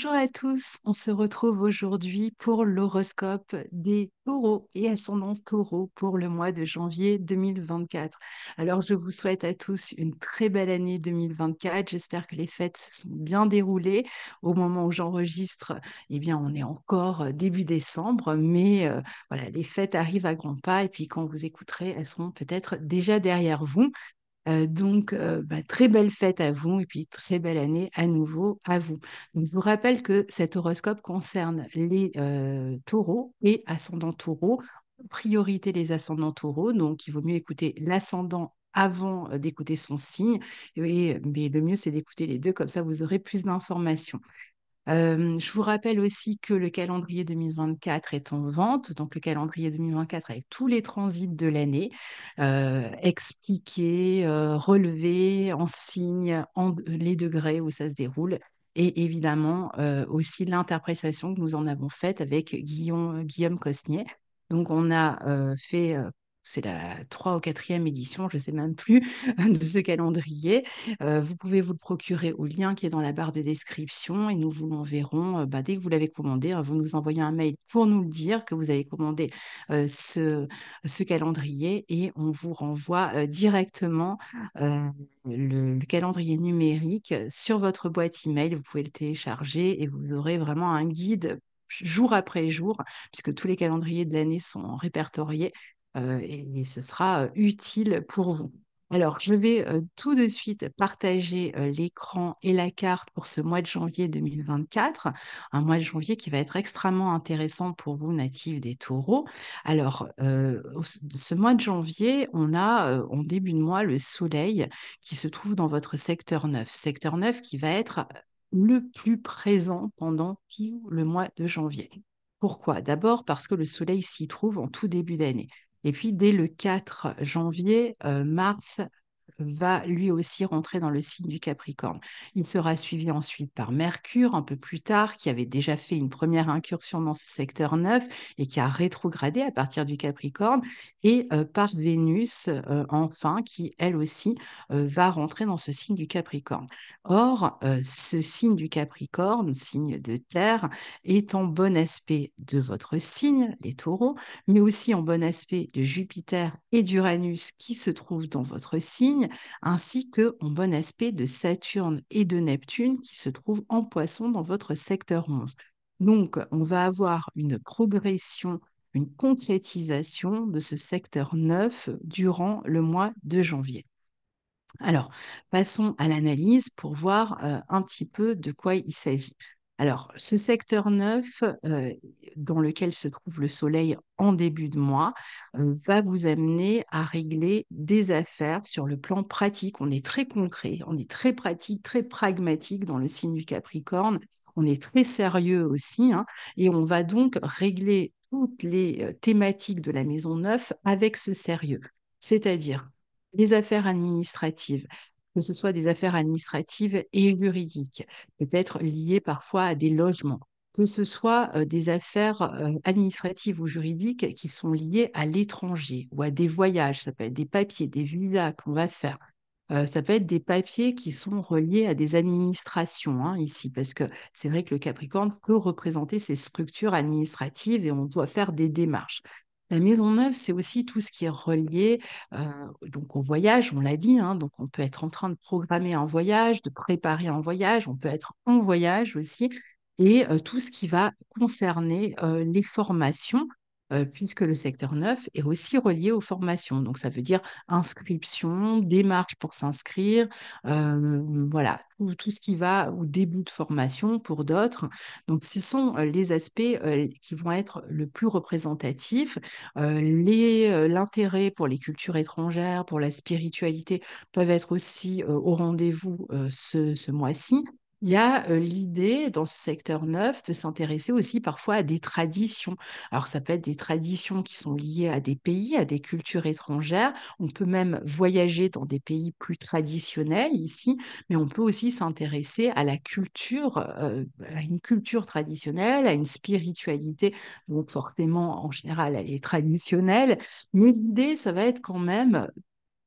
Bonjour à tous, on se retrouve aujourd'hui pour l'horoscope des taureaux et ascendants taureaux pour le mois de janvier 2024. Alors je vous souhaite à tous une très belle année 2024, j'espère que les fêtes se sont bien déroulées. Au moment où j'enregistre, eh bien on est encore début décembre, mais voilà, les fêtes arrivent à grands pas et puis quand vous écouterez, elles seront peut-être déjà derrière vous. Très belle fête à vous et puis très belle année à nouveau à vous. Donc, je vous rappelle que cet horoscope concerne les taureaux et ascendants taureaux, en priorité les ascendants taureaux, donc il vaut mieux écouter l'ascendant avant d'écouter son signe, mais le mieux c'est d'écouter les deux, comme ça vous aurez plus d'informations. Je vous rappelle aussi que le calendrier 2024 est en vente, donc le calendrier 2024 avec tous les transits de l'année, expliqués, relevés en signes, les degrés où ça se déroule, et évidemment aussi l'interprétation que nous en avons faite avec Guillaume Cosnier. Donc on a fait, c'est la 3 ou 4e édition, je ne sais même plus, de ce calendrier. Vous pouvez vous le procurer au lien qui est dans la barre de description et nous vous l'enverrons dès que vous l'avez commandé, hein. Vous nous envoyez un mail pour nous le dire que vous avez commandé ce calendrier et on vous renvoie directement euh, le calendrier numérique sur votre boîte email. Vous pouvez le télécharger et vous aurez vraiment un guide jour après jour, puisque tous les calendriers de l'année sont répertoriés et ce sera utile pour vous. Alors, je vais tout de suite partager l'écran et la carte pour ce mois de janvier 2024, un mois de janvier qui va être extrêmement intéressant pour vous, natifs des taureaux. Alors, ce mois de janvier, on a en début de mois le soleil qui se trouve dans votre secteur 9 qui va être le plus présent pendant tout le mois de janvier. Pourquoi? D'abord parce que le soleil s'y trouve en tout début d'année. Et puis, dès le 4 janvier, Mars va lui aussi rentrer dans le signe du Capricorne. Il sera suivi ensuite par Mercure, un peu plus tard, qui avait déjà fait une première incursion dans ce secteur 9 et qui a rétrogradé à partir du Capricorne, et par Vénus, enfin, qui, elle aussi, va rentrer dans ce signe du Capricorne. Or, ce signe du Capricorne, signe de terre, est en bon aspect de votre signe, les taureaux, mais aussi en bon aspect de Jupiter et d'Uranus qui se trouvent dans votre signe, ainsi que en bon aspect de Saturne et de Neptune qui se trouvent en Poisson dans votre secteur 11. Donc, on va avoir une progression, une concrétisation de ce secteur 9 durant le mois de janvier. Alors, passons à l'analyse pour voir un petit peu de quoi il s'agit. Alors, ce secteur 9, dans lequel se trouve le Soleil en début de mois, va vous amener à régler des affaires sur le plan pratique. On est très concret, on est très pratique, très pragmatique dans le signe du Capricorne. On est très sérieux aussi, hein, et on va donc régler toutes les thématiques de la maison 9 avec ce sérieux. C'est-à-dire les affaires administratives, que ce soit des affaires administratives et juridiques, peut-être liées parfois à des logements, que ce soit des affaires administratives ou juridiques qui sont liées à l'étranger ou à des voyages, ça peut être des papiers, des visas qu'on va faire. Ça peut être des papiers qui sont reliés à des administrations, hein, ici, parce que c'est vrai que le Capricorne peut représenter ces structures administratives et on doit faire des démarches. La maison neuve, c'est aussi tout ce qui est relié donc au voyage, on l'a dit, hein, donc on peut être en train de programmer un voyage, de préparer un voyage, on peut être en voyage aussi, et tout ce qui va concerner les formations, puisque le secteur 9 est aussi relié aux formations. Donc ça veut dire inscription, démarche pour s'inscrire, voilà, tout ce qui va au début de formation pour d'autres. Donc ce sont les aspects qui vont être le plus représentatifs. L'intérêt pour les cultures étrangères, pour la spiritualité, peuvent être aussi au rendez-vous ce mois-ci. Il y a l'idée dans ce secteur 9 de s'intéresser aussi parfois à des traditions. Alors ça peut être des traditions qui sont liées à des pays, à des cultures étrangères. On peut même voyager dans des pays plus traditionnels ici, mais on peut aussi s'intéresser à la culture, à une culture traditionnelle, à une spiritualité. Donc forcément, en général, elle est traditionnelle, mais l'idée, ça va être quand même,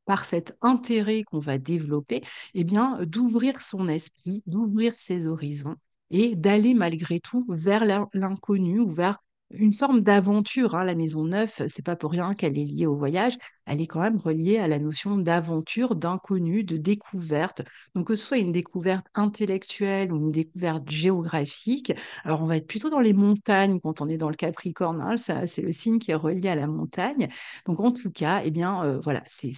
par cet intérêt qu'on va développer, eh bien, d'ouvrir son esprit, d'ouvrir ses horizons et d'aller malgré tout vers l'inconnu ou vers une forme d'aventure, hein. La maison 9, c'est pas pour rien qu'elle est liée au voyage, elle est quand même reliée à la notion d'aventure, d'inconnu, de découverte. Donc que ce soit une découverte intellectuelle ou une découverte géographique, alors on va être plutôt dans les montagnes quand on est dans le Capricorne, hein, ça, c'est le signe qui est relié à la montagne. Donc en tout cas, eh bien, voilà, c'est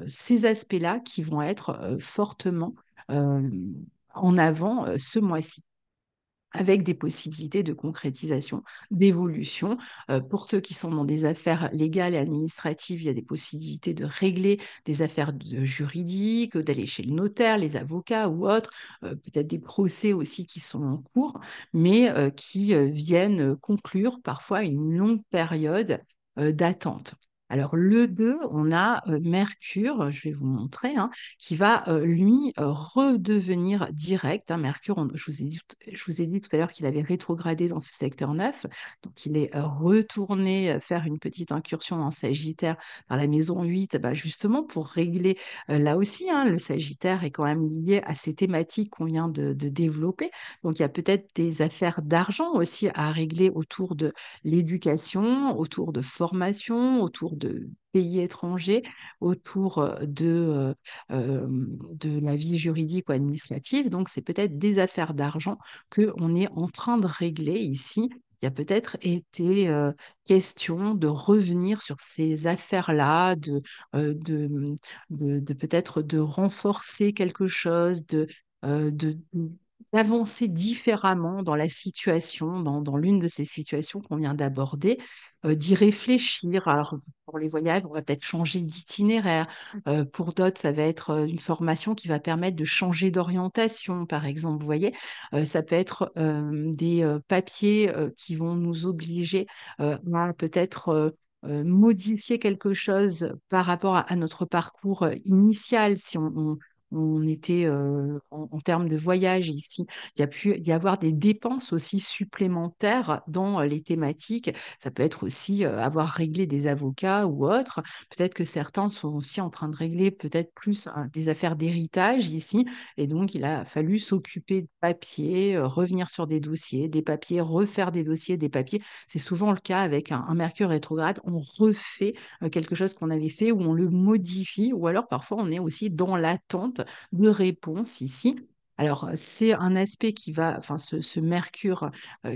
ces aspects-là qui vont être fortement euh, en avant ce mois-ci, avec des possibilités de concrétisation, d'évolution. Pour ceux qui sont dans des affaires légales et administratives, il y a des possibilités de régler des affaires juridiques, d'aller chez le notaire, les avocats ou autres, peut-être des procès aussi qui sont en cours, mais qui viennent conclure parfois une longue période d'attente. Alors, le 2, on a Mercure, je vais vous montrer, hein, qui va, lui, redevenir direct, hein. Mercure, je vous ai dit tout à l'heure qu'il avait rétrogradé dans ce secteur 9, donc il est retourné faire une petite incursion en Sagittaire dans la maison 8, bah, justement pour régler, là aussi, hein, le Sagittaire est quand même lié à ces thématiques qu'on vient de développer. Donc il y a peut-être des affaires d'argent aussi à régler autour de l'éducation, autour de formation, autour de pays étrangers, autour de la vie juridique ou administrative. Donc, c'est peut-être des affaires d'argent qu'on est en train de régler ici. Il y a peut-être été question de revenir sur ces affaires-là, de peut-être de renforcer quelque chose, d'avancer différemment dans la situation, dans l'une de ces situations qu'on vient d'aborder, d'y réfléchir. Alors, pour les voyages, on va peut-être changer d'itinéraire. Pour d'autres, ça va être une formation qui va permettre de changer d'orientation, par exemple. Vous voyez, ça peut être des papiers qui vont nous obliger à peut-être modifier quelque chose par rapport à notre parcours initial. Si on était en termes de voyage ici, il y a pu y avoir des dépenses aussi supplémentaires dans les thématiques. Ça peut être aussi avoir réglé des avocats ou autres. Peut-être que certains sont aussi en train de régler peut-être plus hein, des affaires d'héritage ici. Et donc, il a fallu s'occuper de papiers, revenir sur des dossiers, des papiers, refaire des dossiers, des papiers. C'est souvent le cas avec un Mercure rétrograde. On refait quelque chose qu'on avait fait ou on le modifie. Ou alors, parfois, on est aussi dans l'attente de réponses ici. Alors, c'est un aspect qui va, enfin, ce Mercure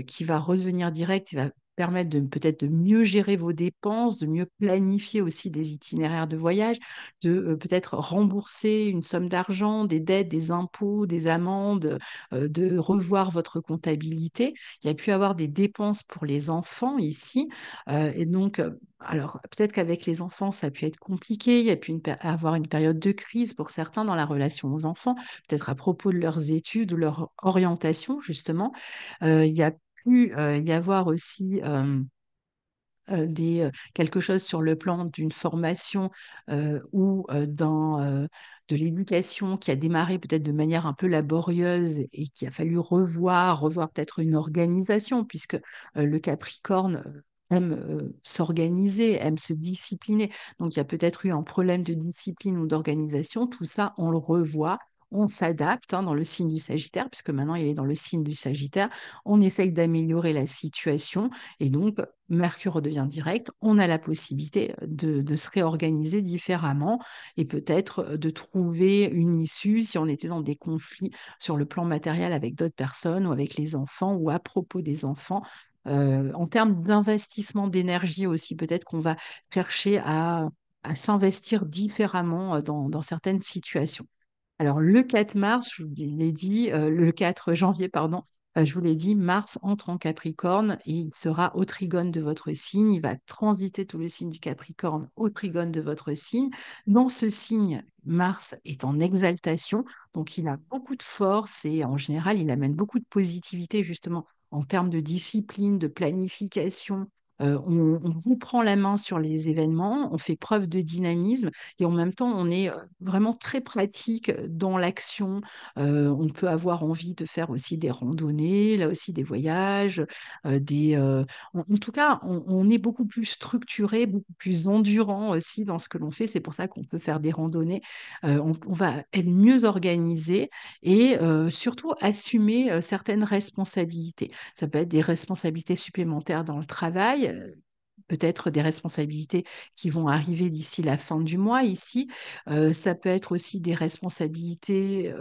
qui va redevenir direct, il va permettre de peut-être de mieux gérer vos dépenses, de mieux planifier aussi des itinéraires de voyage, de peut-être rembourser une somme d'argent, des dettes, des impôts, des amendes, de revoir votre comptabilité. Il y a pu avoir des dépenses pour les enfants ici. Et donc, alors peut-être qu'avec les enfants, ça a pu être compliqué. Il y a pu avoir une période de crise pour certains dans la relation aux enfants, peut-être à propos de leurs études ou leur orientation, justement. Il y a pu y avoir aussi quelque chose sur le plan d'une formation ou de l'éducation qui a démarré peut-être de manière un peu laborieuse et qui a fallu revoir peut-être une organisation, puisque le Capricorne aime s'organiser, aime se discipliner. Donc, il y a peut-être eu un problème de discipline ou d'organisation. Tout ça, on le revoit. On s'adapte hein, dans le signe du Sagittaire, puisque maintenant il est dans le signe du Sagittaire. On essaye d'améliorer la situation et donc Mercure redevient direct, on a la possibilité de se réorganiser différemment et peut-être de trouver une issue si on était dans des conflits sur le plan matériel avec d'autres personnes ou avec les enfants ou à propos des enfants. En termes d'investissement d'énergie aussi, peut-être qu'on va chercher à s'investir différemment dans certaines situations. Alors, le 4 mars, je vous l'ai dit, le 4 janvier, pardon, je vous l'ai dit, Mars entre en Capricorne et il sera au trigone de votre signe. Il va transiter tout le signe du Capricorne au trigone de votre signe. Dans ce signe, Mars est en exaltation, donc il a beaucoup de force et en général, il amène beaucoup de positivité justement en termes de discipline, de planification, on reprend la main sur les événements, on fait preuve de dynamisme et en même temps, on est vraiment très pratique dans l'action. On peut avoir envie de faire aussi des randonnées, là aussi des voyages, en tout cas, on est beaucoup plus structuré, beaucoup plus endurant aussi dans ce que l'on fait. C'est pour ça qu'on peut faire des randonnées. On va être mieux organisé et surtout assumer certaines responsabilités. Ça peut être des responsabilités supplémentaires dans le travail, peut-être des responsabilités qui vont arriver d'ici la fin du mois ici. Ça peut être aussi des responsabilités,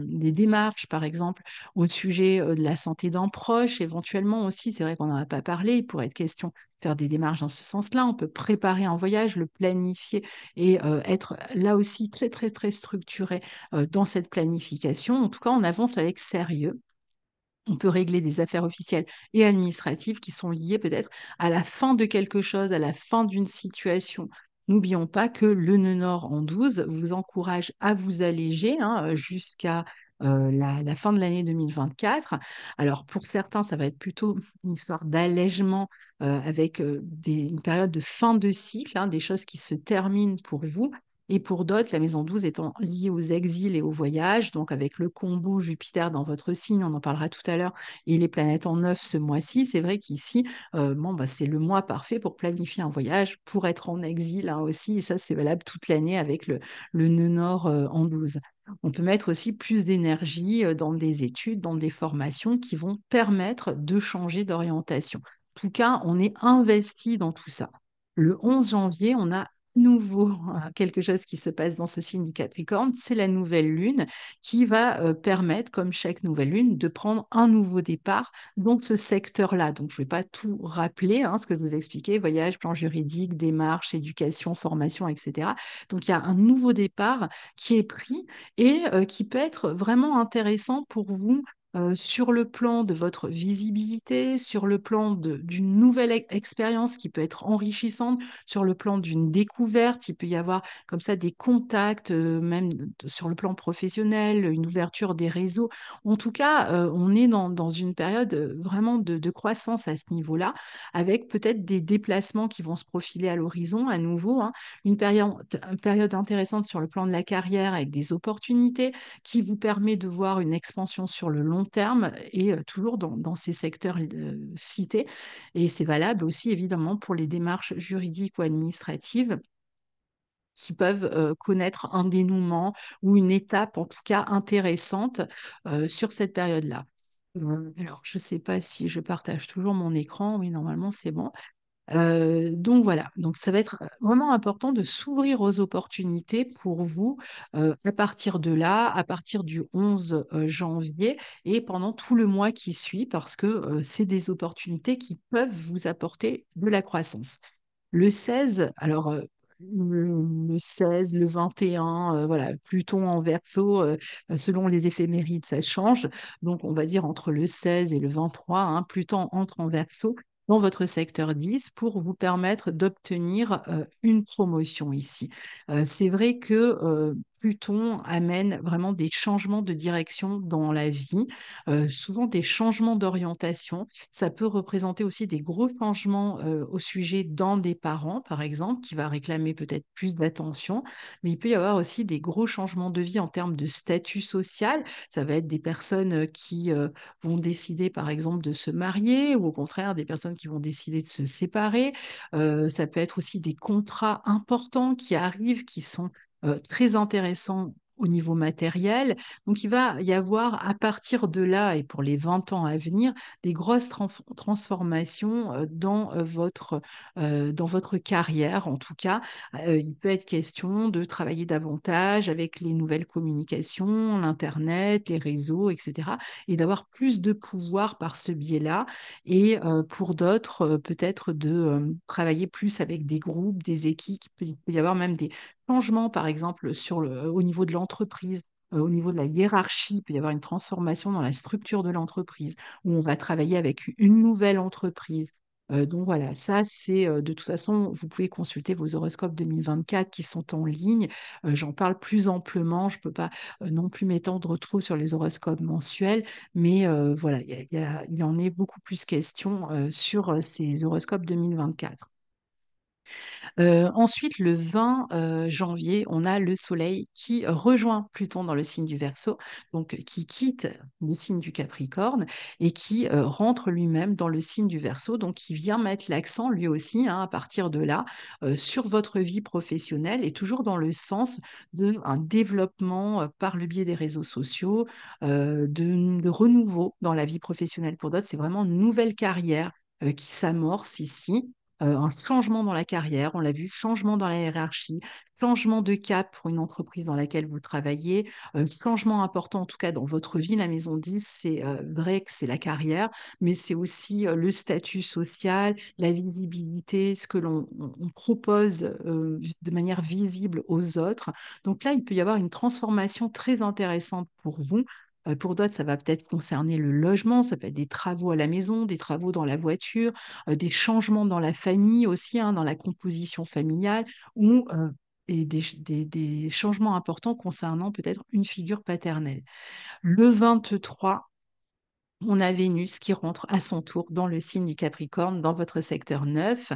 des démarches, par exemple, au sujet de la santé d'un proche, éventuellement aussi. C'est vrai qu'on n'en a pas parlé. Il pourrait être question de faire des démarches dans ce sens-là. On peut préparer un voyage, le planifier et être là aussi très, très, très structuré dans cette planification. En tout cas, on avance avec sérieux. On peut régler des affaires officielles et administratives qui sont liées peut-être à la fin de quelque chose, à la fin d'une situation. N'oublions pas que le nœud nord en 12 vous encourage à vous alléger hein, jusqu'à la fin de l'année 2024. Alors pour certains, ça va être plutôt une histoire d'allègement avec une période de fin de cycle, hein, des choses qui se terminent pour vous. Et pour d'autres, la maison 12 étant liée aux exils et aux voyages, donc avec le combo Jupiter dans votre signe, on en parlera tout à l'heure, et les planètes en neuf ce mois-ci, c'est vrai qu'ici, bon, bah, c'est le mois parfait pour planifier un voyage, pour être en exil hein, aussi, et ça c'est valable toute l'année avec le nœud nord en 12. On peut mettre aussi plus d'énergie dans des études, dans des formations qui vont permettre de changer d'orientation. En tout cas, on est investi dans tout ça. Le 11 janvier, on a nouveau quelque chose qui se passe dans ce signe du Capricorne, c'est la nouvelle lune qui va permettre, comme chaque nouvelle lune, de prendre un nouveau départ dans ce secteur-là. Donc, je ne vais pas tout rappeler, hein, ce que je vous ai expliqué, voyage, plan juridique, démarche, éducation, formation, etc. Donc, il y a un nouveau départ qui est pris et qui peut être vraiment intéressant pour vous sur le plan de votre visibilité, sur le plan d'une nouvelle expérience qui peut être enrichissante, sur le plan d'une découverte, il peut y avoir comme ça des contacts, même sur le plan professionnel, une ouverture des réseaux. En tout cas, on est dans une période vraiment de croissance à ce niveau-là, avec peut-être des déplacements qui vont se profiler à l'horizon à nouveau, hein. Une période intéressante sur le plan de la carrière avec des opportunités qui vous permet de voir une expansion sur le long terme et toujours dans ces secteurs cités. Et c'est valable aussi évidemment pour les démarches juridiques ou administratives qui peuvent connaître un dénouement ou une étape en tout cas intéressante sur cette période-là. Alors, je ne sais pas si je partage toujours mon écran. Oui, normalement, c'est bon. Donc voilà, donc ça va être vraiment important de s'ouvrir aux opportunités pour vous à partir de là, à partir du 11 janvier et pendant tout le mois qui suit, parce que c'est des opportunités qui peuvent vous apporter de la croissance. Le 16, alors le 16, le 21, voilà, Pluton en Verseau, selon les éphémérides, ça change. Donc, on va dire entre le 16 et le 23, hein, Pluton entre en Verseau dans votre secteur 10 pour vous permettre d'obtenir une promotion ici. C'est vrai que Pluton amène vraiment des changements de direction dans la vie, souvent des changements d'orientation. Ça peut représenter aussi des gros changements au sujet d'un des parents, par exemple, qui va réclamer peut-être plus d'attention, mais il peut y avoir aussi des gros changements de vie en termes de statut social. Ça va être des personnes qui vont décider, par exemple, de se marier ou au contraire des personnes qui vont décider de se séparer. Ça peut être aussi des contrats importants qui arrivent, qui sont très intéressants au niveau matériel. Donc, il va y avoir à partir de là et pour les 20 ans à venir, des grosses transformations dans votre carrière. En tout cas, il peut être question de travailler davantage avec les nouvelles communications, l'Internet, les réseaux, etc. et d'avoir plus de pouvoir par ce biais-là. Et pour d'autres, peut-être de travailler plus avec des groupes, des équipes. Il peut y avoir même des changements, par exemple, au niveau de l'entreprise. Au niveau de la hiérarchie, il peut y avoir une transformation dans la structure de l'entreprise où on va travailler avec une nouvelle entreprise. Donc voilà, ça c'est de toute façon, vous pouvez consulter vos horoscopes 2024 qui sont en ligne. J'en parle plus amplement, je ne peux pas non plus m'étendre trop sur les horoscopes mensuels, mais voilà, il en est beaucoup plus question sur ces horoscopes 2024. Ensuite, le 20 janvier, on a le Soleil qui rejoint Pluton dans le signe du Verseau, donc qui quitte le signe du Capricorne et qui rentre lui-même dans le signe du Verseau, donc qui vient mettre l'accent lui aussi, hein, à partir de là, sur votre vie professionnelle et toujours dans le sens d'un développement par le biais des réseaux sociaux, de renouveau dans la vie professionnelle. Pour d'autres, c'est vraiment une nouvelle carrière qui s'amorce ici, un changement dans la carrière, on l'a vu, changement dans la hiérarchie, changement de cap pour une entreprise dans laquelle vous travaillez, changement important en tout cas dans votre vie. La maison 10, c'est vrai que c'est la carrière, mais c'est aussi le statut social, la visibilité, ce que on propose de manière visible aux autres. Donc là, il peut y avoir une transformation très intéressante pour vous. Pour d'autres, ça va peut-être concerner le logement, ça peut être des travaux à la maison, des travaux dans la voiture, des changements dans la famille aussi, hein, dans la composition familiale, ou et des changements importants concernant peut-être une figure paternelle. Le 23, on a Vénus qui rentre à son tour dans le signe du Capricorne, dans votre secteur 9.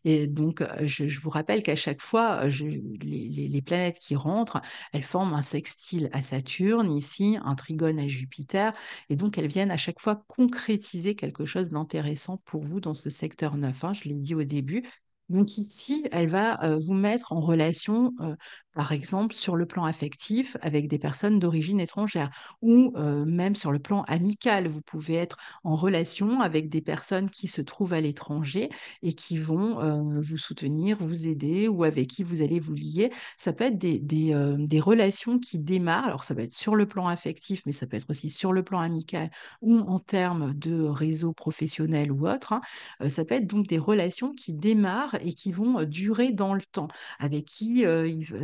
Et donc, je vous rappelle qu'à chaque fois, les planètes qui rentrent, elles forment un sextile à Saturne, ici, un trigone à Jupiter. Et donc, elles viennent à chaque fois concrétiser quelque chose d'intéressant pour vous dans ce secteur 9, hein, je l'ai dit au début. Donc ici, elle va vous mettre en relation, par exemple, sur le plan affectif avec des personnes d'origine étrangère ou même sur le plan amical, vous pouvez être en relation avec des personnes qui se trouvent à l'étranger et qui vont vous soutenir, vous aider ou avec qui vous allez vous lier. Ça peut être des relations qui démarrent, alors ça va être sur le plan affectif, mais ça peut être aussi sur le plan amical ou en termes de réseau professionnel ou autre, hein. Ça peut être donc des relations qui démarrent et qui vont durer dans le temps, avec qui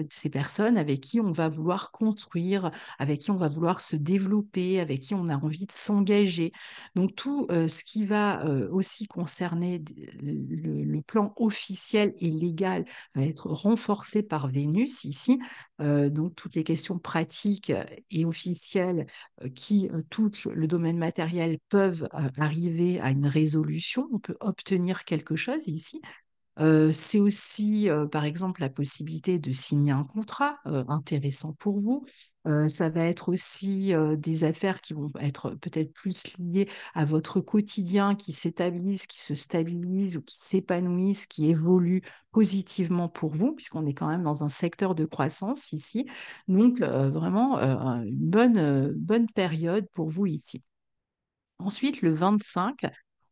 ces personnes avec qui on va vouloir construire, avec qui on va vouloir se développer, avec qui on a envie de s'engager. Donc tout ce qui va aussi concerner le plan officiel et légal va être renforcé par Vénus ici. Donc toutes les questions pratiques et officielles qui touchent le domaine matériel peuvent arriver à une résolution. On peut obtenir quelque chose ici. C'est aussi, par exemple, la possibilité de signer un contrat intéressant pour vous. Ça va être aussi des affaires qui vont être peut-être plus liées à votre quotidien, qui s'établissent, qui se stabilisent ou qui s'épanouissent, qui évoluent positivement pour vous, puisqu'on est quand même dans un secteur de croissance ici. Donc, vraiment, une bonne période pour vous ici. Ensuite, le 25,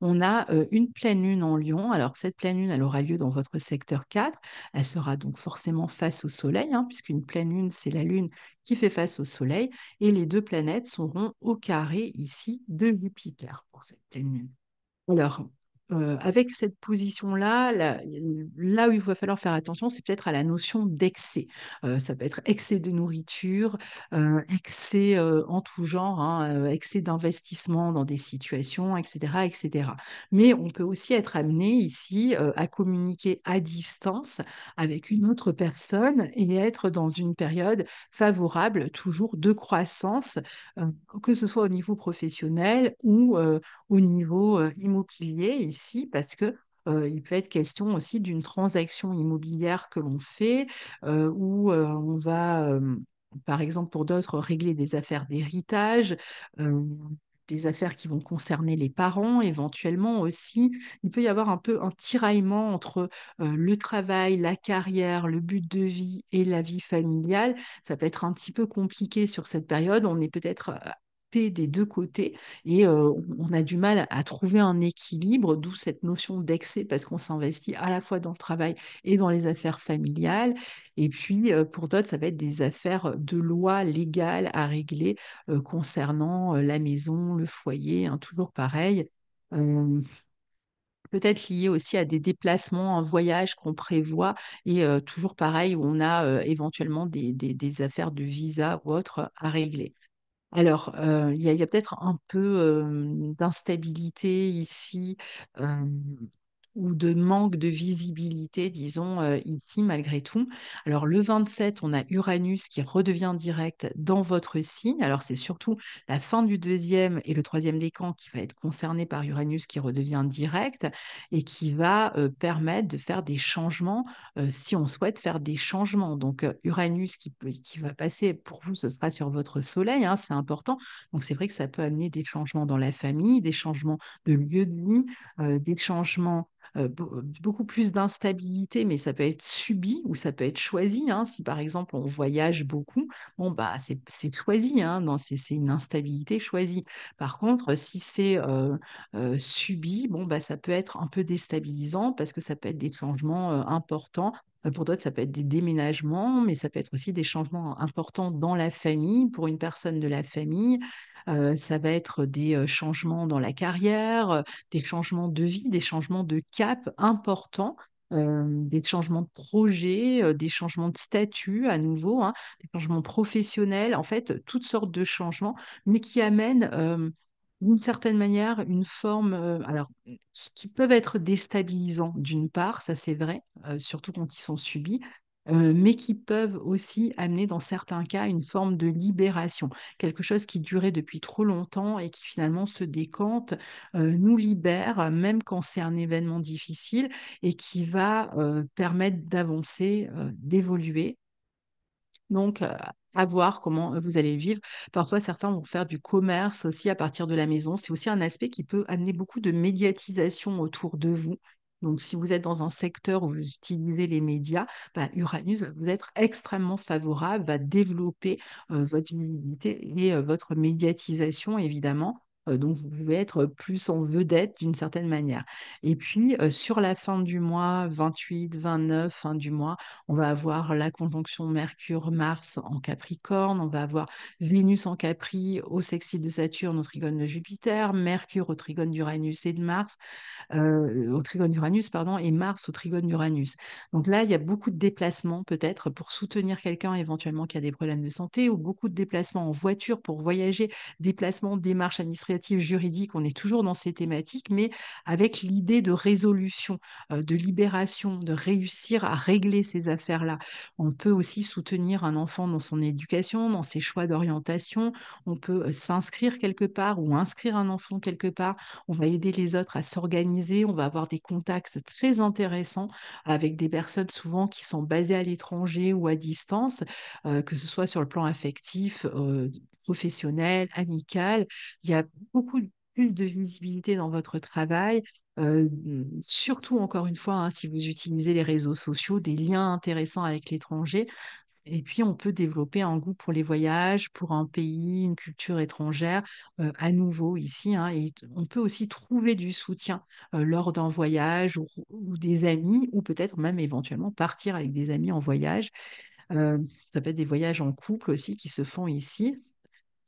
on a une pleine lune en Lion. Alors, cette pleine lune, elle aura lieu dans votre secteur 4. Elle sera donc forcément face au Soleil, hein, puisqu'une pleine lune, c'est la lune qui fait face au Soleil. Et les deux planètes seront au carré ici de Jupiter pour cette pleine lune. Alors, avec cette position-là, là où il va falloir faire attention, c'est peut-être à la notion d'excès. Ça peut être excès de nourriture, excès en tout genre, hein, excès d'investissement dans des situations, etc., etc. Mais on peut aussi être amené ici à communiquer à distance avec une autre personne et être dans une période favorable, toujours de croissance, euh, que ce soit au niveau professionnel ou au niveau immobilier ici, parce que il peut être question aussi d'une transaction immobilière que l'on fait, où on va, par exemple, pour d'autres, régler des affaires d'héritage, euh, des affaires qui vont concerner les parents éventuellement aussi. Il peut y avoir un peu un tiraillement entre le travail, la carrière, le but de vie et la vie familiale. Ça peut être un petit peu compliqué sur cette période. On est peut-être des deux côtés et on a du mal à trouver un équilibre, d'où cette notion d'excès, parce qu'on s'investit à la fois dans le travail et dans les affaires familiales. Et puis, pour d'autres, ça va être des affaires de loi légale à régler concernant la maison, le foyer, hein, toujours pareil. Euh, Peut-être lié aussi à des déplacements, un voyage qu'on prévoit, et toujours pareil, où on a éventuellement des affaires de visa ou autres à régler. Alors, il y a peut-être un peu d'instabilité ici, euh, ou de manque de visibilité, disons, ici, malgré tout. Alors, le 27, on a Uranus qui redevient direct dans votre signe. Alors, c'est surtout la fin du deuxième et le troisième décan qui va être concerné par Uranus qui redevient direct et qui va permettre de faire des changements si on souhaite faire des changements. Donc, Uranus qui va passer, pour vous, ce sera sur votre soleil, hein, c'est important. Donc, c'est vrai que ça peut amener des changements dans la famille, des changements de lieu de vie, des changements beaucoup plus d'instabilité, mais ça peut être subi ou ça peut être choisi, hein. Si par exemple on voyage beaucoup, bon bah c'est choisi, hein, non, c'est une instabilité choisie. Par contre, si c'est subi, bon bah ça peut être un peu déstabilisant parce que ça peut être des changements importants. Pour d'autres, ça peut être des déménagements, mais ça peut être aussi des changements importants dans la famille, pour une personne de la famille. Ça va être des changements dans la carrière, des changements de vie, des changements de cap importants, des changements de projet, des changements de statut à nouveau, hein, des changements professionnels, en fait, toutes sortes de changements, mais qui amènent d'une certaine manière une forme, alors, qui peuvent être déstabilisants d'une part, ça c'est vrai, surtout quand ils sont subis. Mais qui peuvent aussi amener dans certains cas une forme de libération, quelque chose qui durait depuis trop longtemps et qui finalement se décante, nous libère, même quand c'est un événement difficile et qui va permettre d'avancer, d'évoluer. Donc, à voir comment vous allez le vivre. Parfois, certains vont faire du commerce aussi à partir de la maison. C'est aussi un aspect qui peut amener beaucoup de médiatisation autour de vous. Donc, si vous êtes dans un secteur où vous utilisez les médias, bah, Uranus va vous être extrêmement favorable, va développer votre visibilité et votre médiatisation, évidemment. Donc, vous pouvez être plus en vedette d'une certaine manière. Et puis, sur la fin du mois, 28, 29, fin du mois, on va avoir la conjonction Mercure-Mars en Capricorne, on va avoir Vénus en Capri au sextile de Saturne, au trigone de Jupiter, Mercure au trigone d'Uranus et de Mars, au trigone d'Uranus, pardon, et Mars au trigone d'Uranus. Donc là, il y a beaucoup de déplacements peut-être pour soutenir quelqu'un éventuellement qui a des problèmes de santé ou beaucoup de déplacements en voiture pour voyager, déplacements, démarches administratives, juridiques. On est toujours dans ces thématiques, mais avec l'idée de résolution, de libération, de réussir à régler ces affaires-là. On peut aussi soutenir un enfant dans son éducation, dans ses choix d'orientation. On peut s'inscrire quelque part ou inscrire un enfant quelque part. On va aider les autres à s'organiser, on va avoir des contacts très intéressants avec des personnes souvent qui sont basées à l'étranger ou à distance, que ce soit sur le plan affectif, professionnel, amical. Il y a beaucoup plus de visibilité dans votre travail. Surtout, encore une fois, hein, si vous utilisez les réseaux sociaux, des liens intéressants avec l'étranger. Et puis, on peut développer un goût pour les voyages, pour un pays, une culture étrangère, à nouveau ici, hein. Et on peut aussi trouver du soutien lors d'un voyage ou des amis, ou peut-être même éventuellement partir avec des amis en voyage. Euh, Ça peut être des voyages en couple aussi qui se font ici.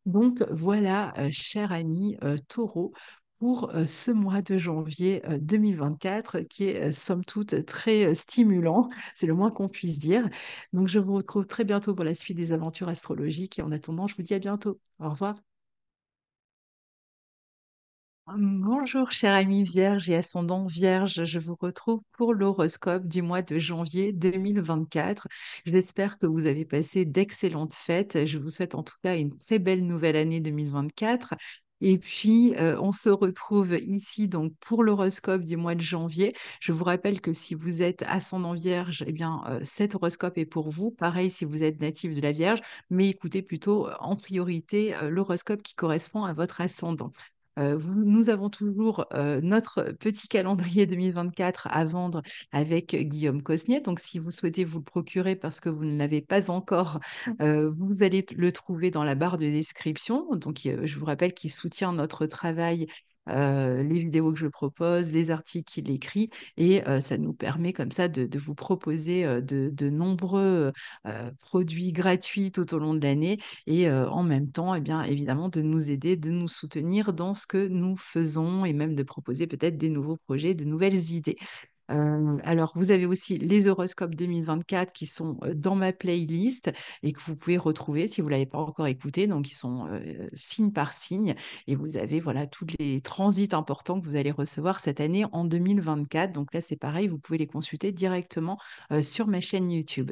Donc voilà, cher ami Taureau, pour ce mois de janvier 2024 qui est somme toute très stimulant, c'est le moins qu'on puisse dire. Donc je vous retrouve très bientôt pour la suite des aventures astrologiques et en attendant, je vous dis à bientôt. Au revoir. Bonjour, cher ami Vierge et ascendant Vierge, je vous retrouve pour l'horoscope du mois de janvier 2024. J'espère que vous avez passé d'excellentes fêtes. Je vous souhaite en tout cas une très belle nouvelle année 2024. Et puis, on se retrouve ici donc pour l'horoscope du mois de janvier. Je vous rappelle que si vous êtes ascendant Vierge, eh bien, cet horoscope est pour vous. Pareil si vous êtes natif de la Vierge, mais écoutez plutôt en priorité l'horoscope qui correspond à votre ascendant. Nous avons toujours notre petit calendrier 2024 à vendre avec Guillaume Cosnier. Donc, si vous souhaitez vous le procurer parce que vous ne l'avez pas encore, vous allez le trouver dans la barre de description. Donc, je vous rappelle qu'il soutient notre travail. Les vidéos que je propose, les articles qu'il écrit, et ça nous permet comme ça de vous proposer de nombreux produits gratuits tout au long de l'année et en même temps, eh bien, évidemment, de nous aider, de nous soutenir dans ce que nous faisons et même de proposer peut-être des nouveaux projets, de nouvelles idées. Alors, vous avez aussi les horoscopes 2024 qui sont dans ma playlist et que vous pouvez retrouver si vous ne l'avez pas encore écouté. Donc, ils sont signe par signe et vous avez voilà tous les transits importants que vous allez recevoir cette année en 2024. Donc là, c'est pareil, vous pouvez les consulter directement sur ma chaîne YouTube.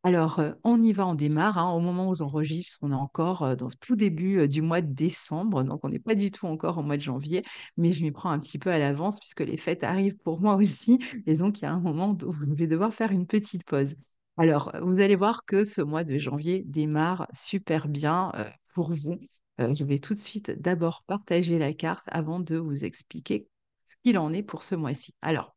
Alors, on y va, on démarre, hein. Au moment où j'enregistre, on est encore dans le tout début du mois de décembre, donc on n'est pas du tout encore au mois de janvier, mais je m'y prends un petit peu à l'avance puisque les fêtes arrivent pour moi aussi, et donc il y a un moment où je vais devoir faire une petite pause. Alors, vous allez voir que ce mois de janvier démarre super bien pour vous. Je vais tout de suite d'abord partager la carte avant de vous expliquer ce qu'il en est pour ce mois-ci. Alors,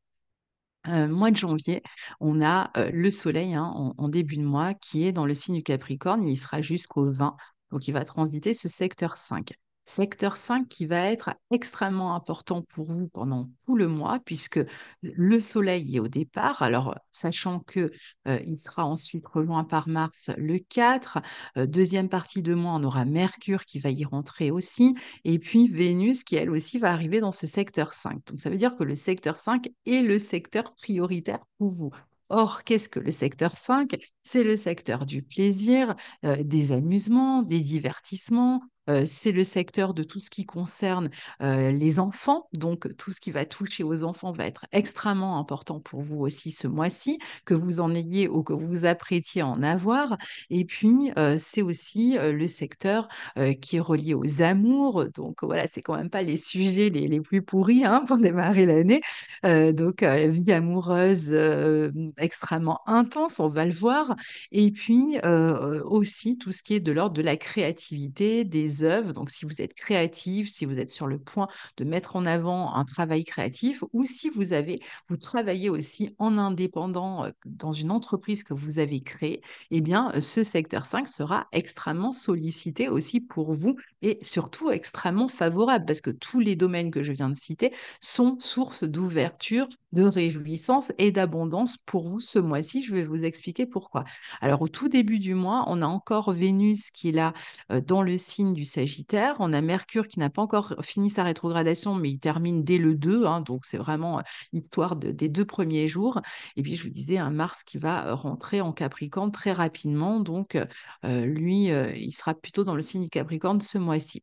mois de janvier, on a le soleil hein, en début de mois qui est dans le signe du Capricorne. Il y sera jusqu'au 20, donc il va transiter ce secteur 5. Secteur 5 qui va être extrêmement important pour vous pendant tout le mois, puisque le soleil est au départ. Alors, sachant que il sera ensuite rejoint par Mars le 4. Deuxième partie de mois, on aura Mercure qui va y rentrer aussi. Et puis Vénus qui, elle aussi, va arriver dans ce secteur 5. Donc, ça veut dire que le secteur 5 est le secteur prioritaire pour vous. Or, qu'est-ce que le secteur 5? C'est le secteur du plaisir, des amusements, des divertissements. C'est le secteur de tout ce qui concerne les enfants. Donc, tout ce qui va toucher aux enfants va être extrêmement important pour vous aussi ce mois-ci, que vous en ayez ou que vous vous apprêtiez à en avoir. Et puis, c'est aussi le secteur qui est relié aux amours. Donc voilà, c'est quand même pas les sujets les plus pourris hein, pour démarrer l'année. Donc vie amoureuse extrêmement intense, on va le voir. Et puis aussi tout ce qui est de l'ordre de la créativité, des œuvres. Donc si vous êtes créatif, si vous êtes sur le point de mettre en avant un travail créatif, ou si vous travaillez aussi en indépendant dans une entreprise que vous avez créée, eh bien, ce secteur 5 sera extrêmement sollicité aussi pour vous et surtout extrêmement favorable parce que tous les domaines que je viens de citer sont source d'ouverture, de réjouissance et d'abondance pour vous ce mois-ci. Je vais vous expliquer pourquoi. Alors, au tout début du mois, on a encore Vénus qui est là dans le signe du Sagittaire. On a Mercure qui n'a pas encore fini sa rétrogradation, mais il termine dès le 2, hein, donc c'est vraiment l'histoire des 2 premiers jours. Et puis, je vous disais, un Mars qui va rentrer en Capricorne très rapidement. Donc, lui, il sera plutôt dans le signe du Capricorne ce mois-ci.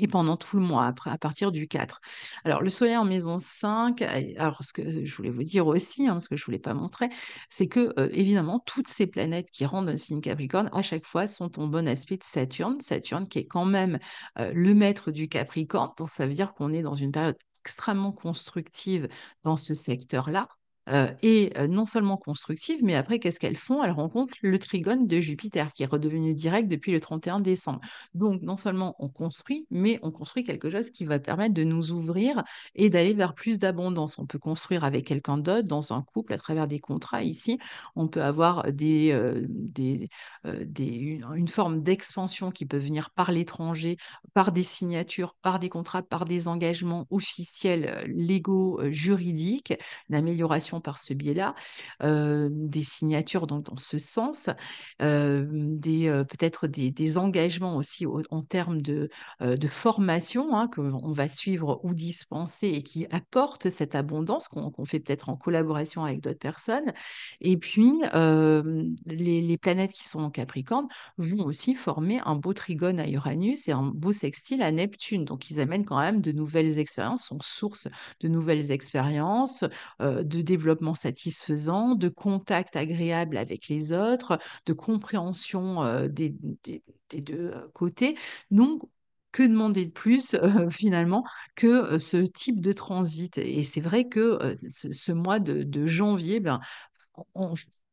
Et pendant tout le mois, après, à partir du 4. Alors, le soleil en maison 5, alors ce que je voulais vous dire aussi, hein, parce que je ne vous l'ai pas montré, c'est que, évidemment, toutes ces planètes qui rentrent dans le signe Capricorne, à chaque fois, sont en bon aspect de Saturne. Saturne qui est quand même le maître du Capricorne. Donc, ça veut dire qu'on est dans une période extrêmement constructive dans ce secteur-là. Et non seulement constructive, mais après, qu'est-ce qu'elles font? Elles rencontrent le trigone de Jupiter, qui est redevenu direct depuis le 31 décembre. Donc, non seulement on construit, mais on construit quelque chose qui va permettre de nous ouvrir et d'aller vers plus d'abondance. On peut construire avec quelqu'un d'autre, dans un couple, à travers des contrats. Ici, on peut avoir une forme d'expansion qui peut venir par l'étranger, par des signatures, par des contrats, par des engagements officiels, légaux, juridiques, une amélioration par ce biais-là, des signatures donc, dans ce sens peut-être des engagements aussi en termes de formation hein, qu'on va suivre ou dispenser et qui apportent cette abondance qu'on fait peut-être en collaboration avec d'autres personnes. Et puis, les planètes qui sont en Capricorne vont aussi former un beau trigone à Uranus et un beau sextile à Neptune. Donc, ils amènent quand même de nouvelles expériences, sont source de nouvelles expériences, de développement satisfaisant, de contact agréable avec les autres, de compréhension des deux côtés. Donc, que demander de plus finalement que ce type de transit? Et c'est vrai que ce mois de janvier, ben,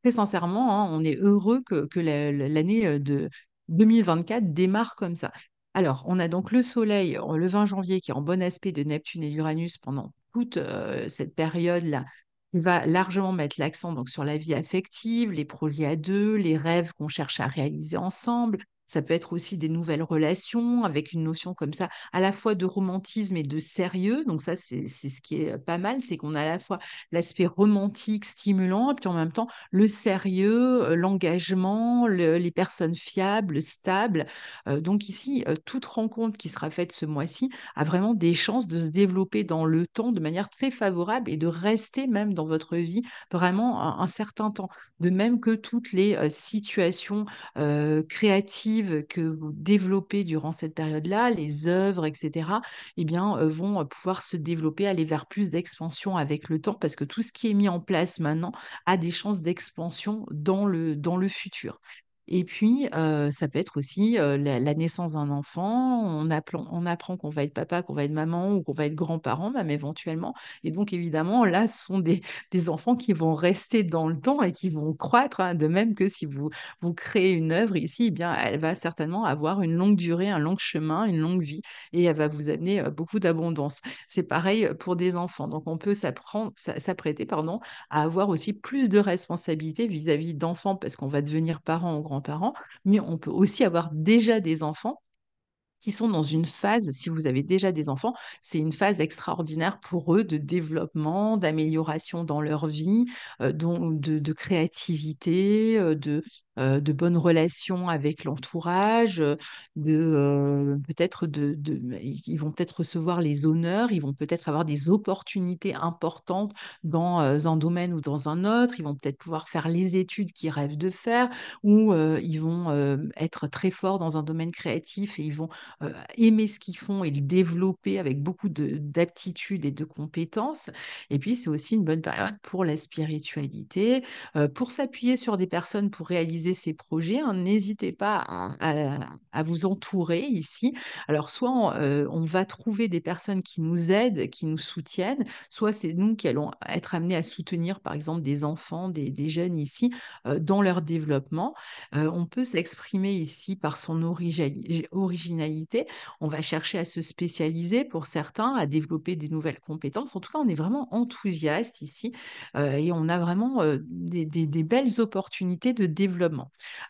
très sincèrement, hein, on est heureux que l'année de 2024 démarre comme ça. Alors, on a donc le Soleil le 20 janvier qui est en bon aspect de Neptune et d'Uranus pendant toute cette période-là. Il va largement mettre l'accent donc sur la vie affective, les projets à deux, les rêves qu'on cherche à réaliser ensemble, Ça peut être aussi des nouvelles relations avec une notion comme ça, à la fois de romantisme et de sérieux. Donc ça, c'est ce qui est pas mal, c'est qu'on a à la fois l'aspect romantique, stimulant, et puis en même temps le sérieux, l'engagement, les personnes fiables, stables. Donc ici, toute rencontre qui sera faite ce mois-ci a vraiment des chances de se développer dans le temps de manière très favorable et de rester même dans votre vie vraiment un certain temps. De même que toutes les situations créatives que vous développez durant cette période-là, les œuvres, etc., eh bien, vont pouvoir se développer, aller vers plus d'expansion avec le temps, parce que tout ce qui est mis en place maintenant a des chances d'expansion dans le futur. Et puis, ça peut être aussi la naissance d'un enfant. On apprend qu'on va être papa, qu'on va être maman ou qu'on va être grand-parent, même éventuellement. Et donc, évidemment, là, ce sont des enfants qui vont rester dans le temps et qui vont croître, hein. De même que si vous créez une œuvre ici, eh bien, elle va certainement avoir une longue durée, un long chemin, une longue vie, et elle va vous amener beaucoup d'abondance. C'est pareil pour des enfants. Donc, on peut s'apprêter, pardon, à avoir aussi plus de responsabilités vis-à-vis d'enfants parce qu'on va devenir parents ou grands-parents, mais on peut aussi avoir déjà des enfants qui sont dans une phase, si vous avez déjà des enfants, c'est une phase extraordinaire pour eux de développement, d'amélioration dans leur vie, de créativité, de bonnes relations avec l'entourage, peut-être ils vont peut-être recevoir les honneurs, ils vont peut-être avoir des opportunités importantes dans un domaine ou dans un autre, ils vont peut-être pouvoir faire les études qu'ils rêvent de faire, ou ils vont être très forts dans un domaine créatif et ils vont aimer ce qu'ils font et le développer avec beaucoup d'aptitudes et de compétences. Et puis, c'est aussi une bonne période pour la spiritualité, pour s'appuyer sur des personnes pour réaliser ces projets, hein. N'hésitez pas à vous entourer ici. Alors, soit on va trouver des personnes qui nous aident, qui nous soutiennent, soit c'est nous qui allons être amenés à soutenir, par exemple, des enfants, des jeunes ici, dans leur développement. On peut s'exprimer ici par son originalité. On va chercher à se spécialiser pour certains, à développer des nouvelles compétences. En tout cas, on est vraiment enthousiaste ici et on a vraiment des belles opportunités de développement.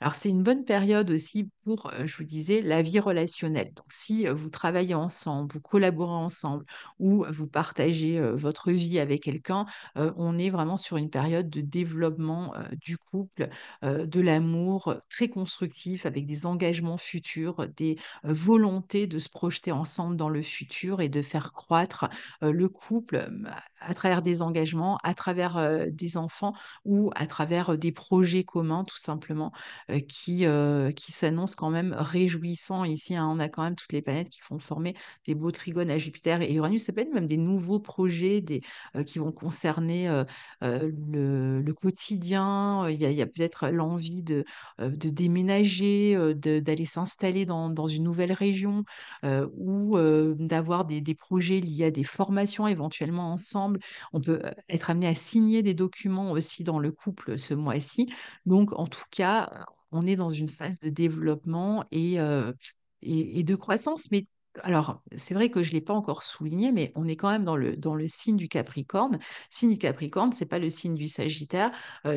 Alors, c'est une bonne période aussi pour, je vous disais, la vie relationnelle. Donc, si vous travaillez ensemble, vous collaborez ensemble ou vous partagez votre vie avec quelqu'un, on est vraiment sur une période de développement du couple, de l'amour très constructif avec des engagements futurs, des volontés de se projeter ensemble dans le futur et de faire croître le couple à travers des engagements, à travers des enfants ou à travers des projets communs tout simplement qui s'annoncent quand même réjouissants ici, hein. On a quand même toutes les planètes qui font former des beaux trigones à Jupiter et Uranus. Ça peut être même des nouveaux projets qui vont concerner le quotidien. Il y a peut-être l'envie de déménager, d'aller s'installer dans une nouvelle région ou d'avoir des projets liés à des formations éventuellement ensemble. On peut être amené à signer des documents aussi dans le couple ce mois-ci. Donc, en tout cas, on est dans une phase de développement et de croissance. Mais alors, c'est vrai que je ne l'ai pas encore souligné, mais on est quand même dans le signe du Capricorne. Signe du Capricorne, c'est pas le signe du Sagittaire.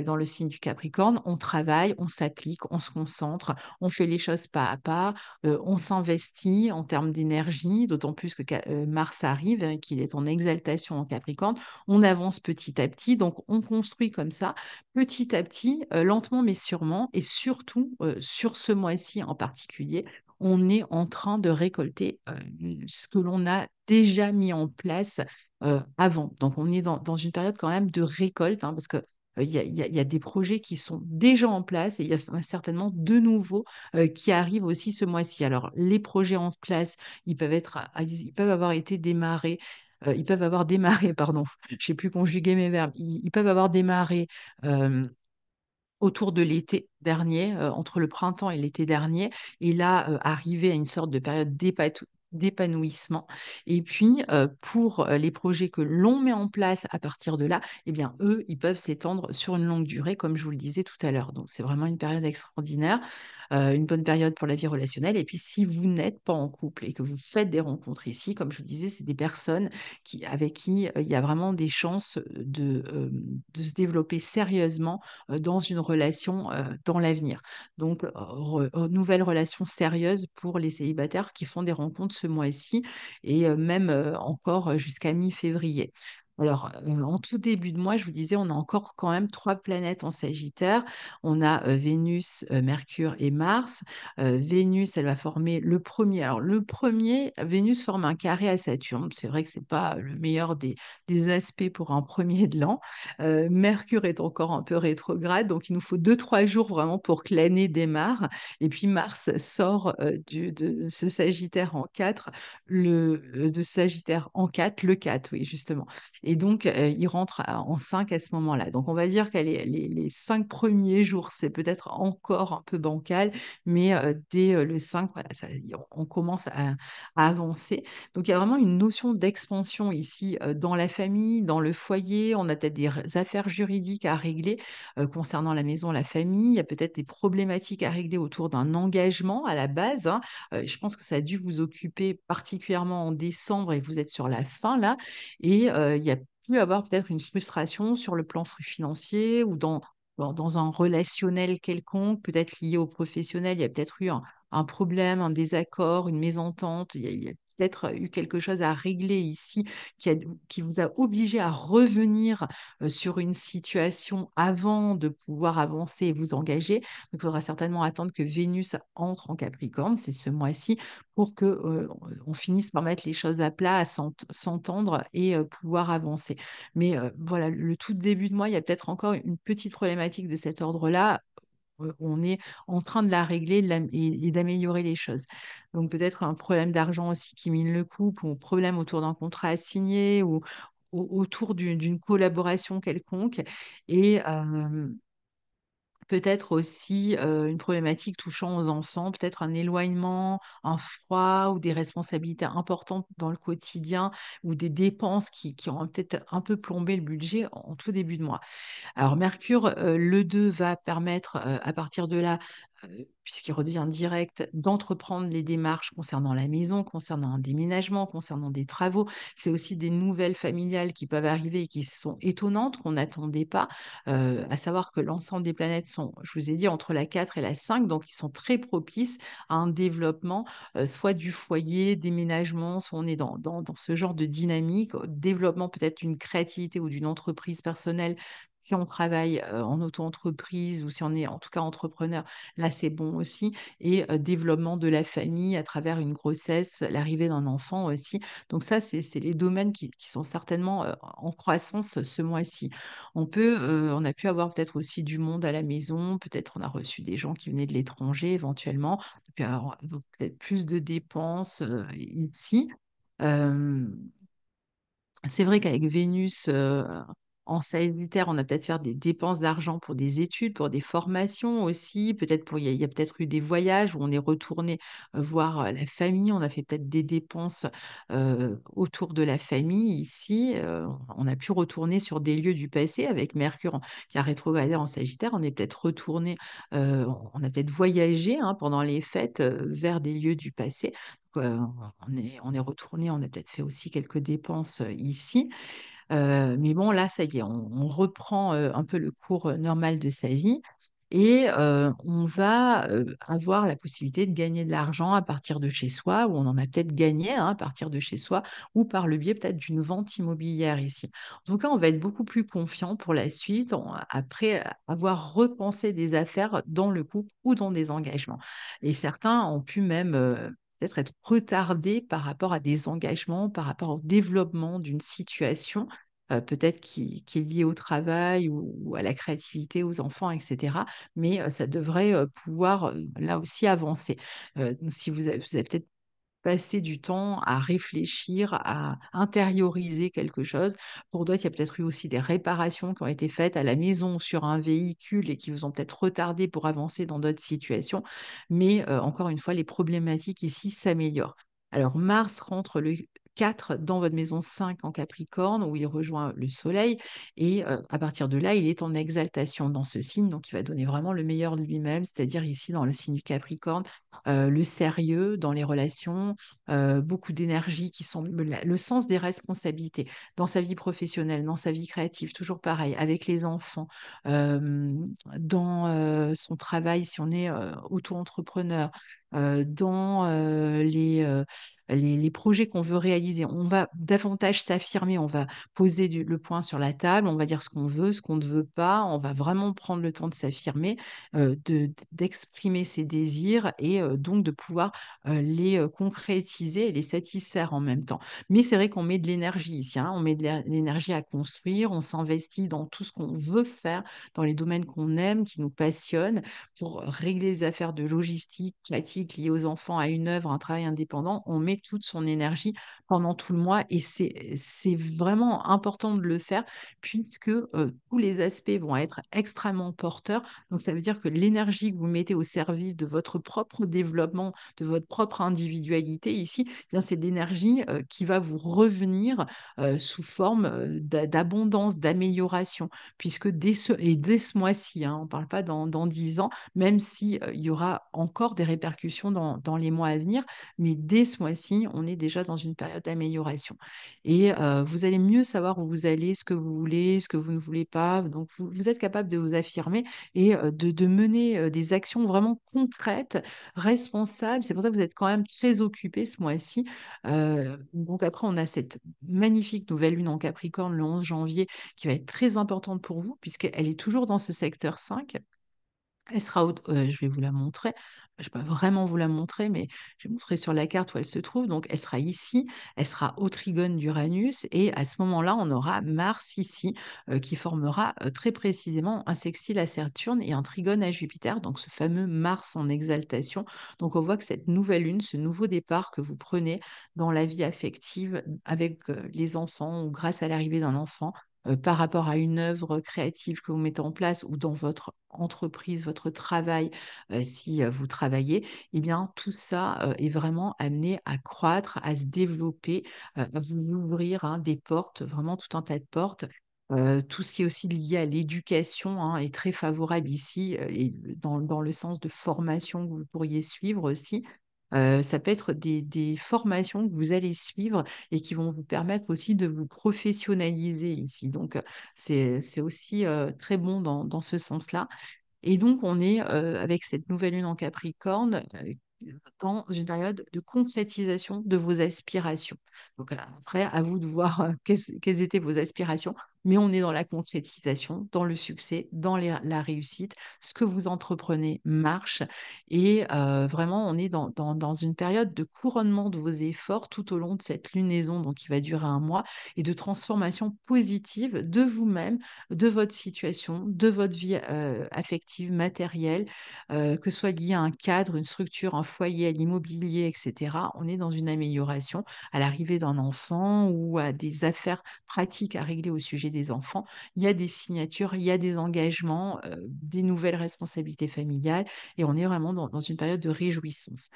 Dans le signe du Capricorne, on travaille, on s'applique, on se concentre, on fait les choses pas à pas, on s'investit en termes d'énergie, d'autant plus que Mars arrive, hein, qu'il est en exaltation en Capricorne. On avance petit à petit, donc on construit comme ça, petit à petit, lentement mais sûrement, et surtout sur ce mois-ci en particulier, on est en train de récolter ce que l'on a déjà mis en place avant. Donc, on est dans une période quand même de récolte, hein, parce que il y a des projets qui sont déjà en place et il y a certainement de nouveaux qui arrivent aussi ce mois-ci. Alors, les projets en place, ils peuvent avoir été démarrés. Ils peuvent avoir démarré, pardon, je ne sais plus conjuguer mes verbes. Ils peuvent avoir démarré euh, autour de l'été dernier, entre le printemps et l'été dernier, et là, arriver à une sorte de période d'épanouissement. Et puis, pour les projets que l'on met en place à partir de là, eh bien, eux, ils peuvent s'étendre sur une longue durée, comme je vous le disais tout à l'heure. Donc, c'est vraiment une période extraordinaire, une bonne période pour la vie relationnelle. Et puis, si vous n'êtes pas en couple et que vous faites des rencontres ici, comme je vous disais, c'est des personnes avec qui il y a vraiment des chances de se développer sérieusement dans une relation dans l'avenir. Donc, nouvelle relation sérieuse pour les célibataires qui font des rencontres ce mois-ci et même encore jusqu'à mi-février. Alors, en tout début de mois, je vous disais, on a encore quand même trois planètes en Sagittaire. On a Vénus, Mercure et Mars. Vénus, elle va former le premier. Alors, le premier, Vénus forme un carré à Saturne. C'est vrai que c'est pas le meilleur des aspects pour un premier de l'an. Mercure est encore un peu rétrograde, donc il nous faut 2, 3 jours vraiment pour que l'année démarre. Et puis Mars sort de ce Sagittaire en 4, de Sagittaire en 4, le 4, oui, justement. Et donc, il rentre en 5 à ce moment-là. Donc, on va dire que les 5 premiers jours, c'est peut-être encore un peu bancal, mais dès le 5, voilà, on commence à avancer. Donc, il y a vraiment une notion d'expansion ici dans la famille, dans le foyer. On a peut-être des affaires juridiques à régler concernant la maison, la famille. Il y a peut-être des problématiques à régler autour d'un engagement à la base, hein. Je pense que ça a dû vous occuper particulièrement en décembre et que vous êtes sur la fin là. Et il y a pu avoir peut-être une frustration sur le plan financier ou dans un relationnel quelconque, peut-être lié au professionnel. Il y a peut-être eu un problème, un désaccord, une mésentente. Il y a peut-être eu quelque chose à régler ici qui vous a obligé à revenir sur une situation avant de pouvoir avancer et vous engager. Donc, il faudra certainement attendre que Vénus entre en Capricorne, c'est ce mois-ci, pour que on finisse par mettre les choses à plat, à s'entendre et pouvoir avancer. Mais voilà, le tout début de mois, il y a peut-être encore une petite problématique de cet ordre-là. On est en train de la régler et d'améliorer les choses. Donc peut-être un problème d'argent aussi qui mine le couple, ou un problème autour d'un contrat à signer, ou autour d'une collaboration quelconque. Et peut-être aussi une problématique touchant aux enfants, peut-être un éloignement, un froid ou des responsabilités importantes dans le quotidien ou des dépenses qui ont peut-être un peu plombé le budget en tout début de mois. Alors Mercure, le 2 va permettre, à partir de là, puisqu'il redevient direct, d'entreprendre les démarches concernant la maison, concernant un déménagement, concernant des travaux. C'est aussi des nouvelles familiales qui peuvent arriver et qui sont étonnantes, qu'on n'attendait pas. À savoir que l'ensemble des planètes sont, je vous ai dit, entre la 4 et la 5, donc ils sont très propices à un développement, soit du foyer, déménagement, soit on est dans ce genre de dynamique, développement peut-être d'une créativité ou d'une entreprise personnelle si on travaille en auto-entreprise ou si on est en tout cas entrepreneur, là c'est bon aussi. Et développement de la famille à travers une grossesse, l'arrivée d'un enfant aussi. Donc ça, c'est les domaines qui sont certainement en croissance ce mois-ci. On a pu avoir peut-être aussi du monde à la maison, peut-être on a reçu des gens qui venaient de l'étranger éventuellement, puis avoir peut-être plus de dépenses ici. Euh, c'est vrai qu'avec Vénus en Sagittaire, on a peut-être faire des dépenses d'argent pour des études, pour des formations aussi. Peut-être il y a peut-être eu des voyages où on est retourné voir la famille. On a fait peut-être des dépenses autour de la famille ici. On a pu retourner sur des lieux du passé avec Mercure qui a rétrogradé en Sagittaire. On est peut-être retourné, on a peut-être voyagé hein, pendant les fêtes vers des lieux du passé. Donc, on est retourné, on a peut-être fait aussi quelques dépenses ici. Mais bon, là, ça y est, on reprend un peu le cours normal de sa vie et on va avoir la possibilité de gagner de l'argent à partir de chez soi, ou on en a peut-être gagné hein, à partir de chez soi, ou par le biais peut-être d'une vente immobilière ici. En tout cas, on va être beaucoup plus confiant pour la suite après avoir repensé des affaires dans le couple ou dans des engagements. Et certains ont pu même peut-être être retardés par rapport à des engagements, par rapport au développement d'une situation peut-être qui est lié au travail ou à la créativité, aux enfants, etc. Mais ça devrait pouvoir là aussi avancer. Donc si vous avez peut-être passé du temps à réfléchir, à intérioriser quelque chose. Pour d'autres, il y a peut-être eu aussi des réparations qui ont été faites à la maison sur un véhicule et qui vous ont peut-être retardé pour avancer dans d'autres situations. Mais encore une fois, les problématiques ici s'améliorent. Alors, Mars rentre le 4 dans votre maison 5 en Capricorne, où il rejoint le Soleil. Et à partir de là, il est en exaltation dans ce signe. Donc, il va donner vraiment le meilleur de lui-même, c'est-à-dire ici, dans le signe du Capricorne, le sérieux dans les relations, beaucoup d'énergie qui sont le sens des responsabilités dans sa vie professionnelle, dans sa vie créative, toujours pareil, avec les enfants, euh, dans son travail, si on est auto-entrepreneur, dans les projets qu'on veut réaliser. On va davantage s'affirmer, on va poser le point sur la table, on va dire ce qu'on veut, ce qu'on ne veut pas, on va vraiment prendre le temps de s'affirmer, d'exprimer ses désirs et donc de pouvoir les concrétiser et les satisfaire en même temps. Mais c'est vrai qu'on met de l'énergie ici, hein, on met de l'énergie à construire, on s'investit dans tout ce qu'on veut faire, dans les domaines qu'on aime, qui nous passionnent, pour régler les affaires de logistique, pratique liées aux enfants, à une œuvre, un travail indépendant. On met toute son énergie pendant tout le mois et c'est vraiment important de le faire puisque tous les aspects vont être extrêmement porteurs. Donc, ça veut dire que l'énergie que vous mettez au service de votre propre développement, de votre propre individualité ici, eh bien, c'est de l'énergie qui va vous revenir sous forme d'abondance, d'amélioration, puisque dès ce mois-ci, hein, on ne parle pas dans 10 ans, même si, il y aura encore des répercussions dans les mois à venir, mais dès ce mois-ci, on est déjà dans une période d'amélioration. Et vous allez mieux savoir où vous allez, ce que vous voulez, ce que vous ne voulez pas. Donc, vous êtes capable de vous affirmer et de mener des actions vraiment concrètes, responsables. C'est pour ça que vous êtes quand même très occupé ce mois-ci. Donc après, on a cette magnifique nouvelle lune en Capricorne le 11 janvier qui va être très importante pour vous, puisqu'elle est toujours dans ce secteur 5. Elle sera je vais vous la montrer. Je ne vais pas vraiment vous la montrer, mais je vais montrer sur la carte où elle se trouve. Donc, elle sera ici, elle sera au trigone d'Uranus, et à ce moment-là, on aura Mars ici, qui formera très précisément un sextile à Saturne et un trigone à Jupiter, donc ce fameux Mars en exaltation. Donc, on voit que cette nouvelle lune, ce nouveau départ que vous prenez dans la vie affective avec les enfants ou grâce à l'arrivée d'un enfant, par rapport à une œuvre créative que vous mettez en place ou dans votre entreprise, votre travail, si vous travaillez, eh bien, tout ça est vraiment amené à croître, à se développer, à vous ouvrir, hein, des portes, vraiment tout un tas de portes. Tout ce qui est aussi lié à l'éducation, hein, est très favorable ici, et dans le sens de formation que vous pourriez suivre aussi. Ça peut être des formations que vous allez suivre et qui vont vous permettre aussi de vous professionnaliser ici. Donc, c'est aussi très bon dans ce sens-là. Et donc, on est avec cette nouvelle lune en Capricorne dans une période de concrétisation de vos aspirations. Donc, après, à vous de voir quelles étaient vos aspirations, mais on est dans la concrétisation, dans le succès, dans la réussite. Ce que vous entreprenez marche et vraiment, on est dans une période de couronnement de vos efforts tout au long de cette lunaison, donc qui va durer un mois, et de transformation positive de vous-même, de votre situation, de votre vie affective, matérielle, que ce soit lié à un cadre, une structure, un foyer, à l'immobilier, etc. On est dans une amélioration à l'arrivée d'un enfant ou à des affaires pratiques à régler au sujet des enfants. Il y a des signatures, il y a des engagements, des nouvelles responsabilités familiales et on est vraiment dans une période de réjouissance.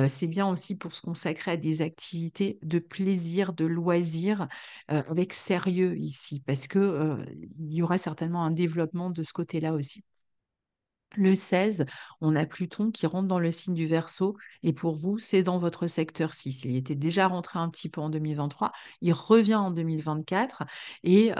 C'est bien aussi pour se consacrer à des activités de plaisir, de loisirs, avec sérieux ici, parce que il y aura certainement un développement de ce côté-là aussi. Le 16, on a Pluton qui rentre dans le signe du Verseau et pour vous, c'est dans votre secteur 6. Il était déjà rentré un petit peu en 2023, il revient en 2024 et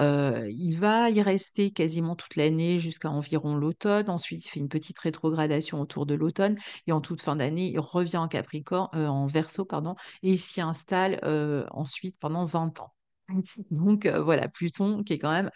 il va y rester quasiment toute l'année jusqu'à environ l'automne. Ensuite, il fait une petite rétrogradation autour de l'automne et en toute fin d'année, il revient en Capricorne, en Verseau, pardon, et il s'y installe ensuite pendant 20 ans. Donc voilà, Pluton qui est quand même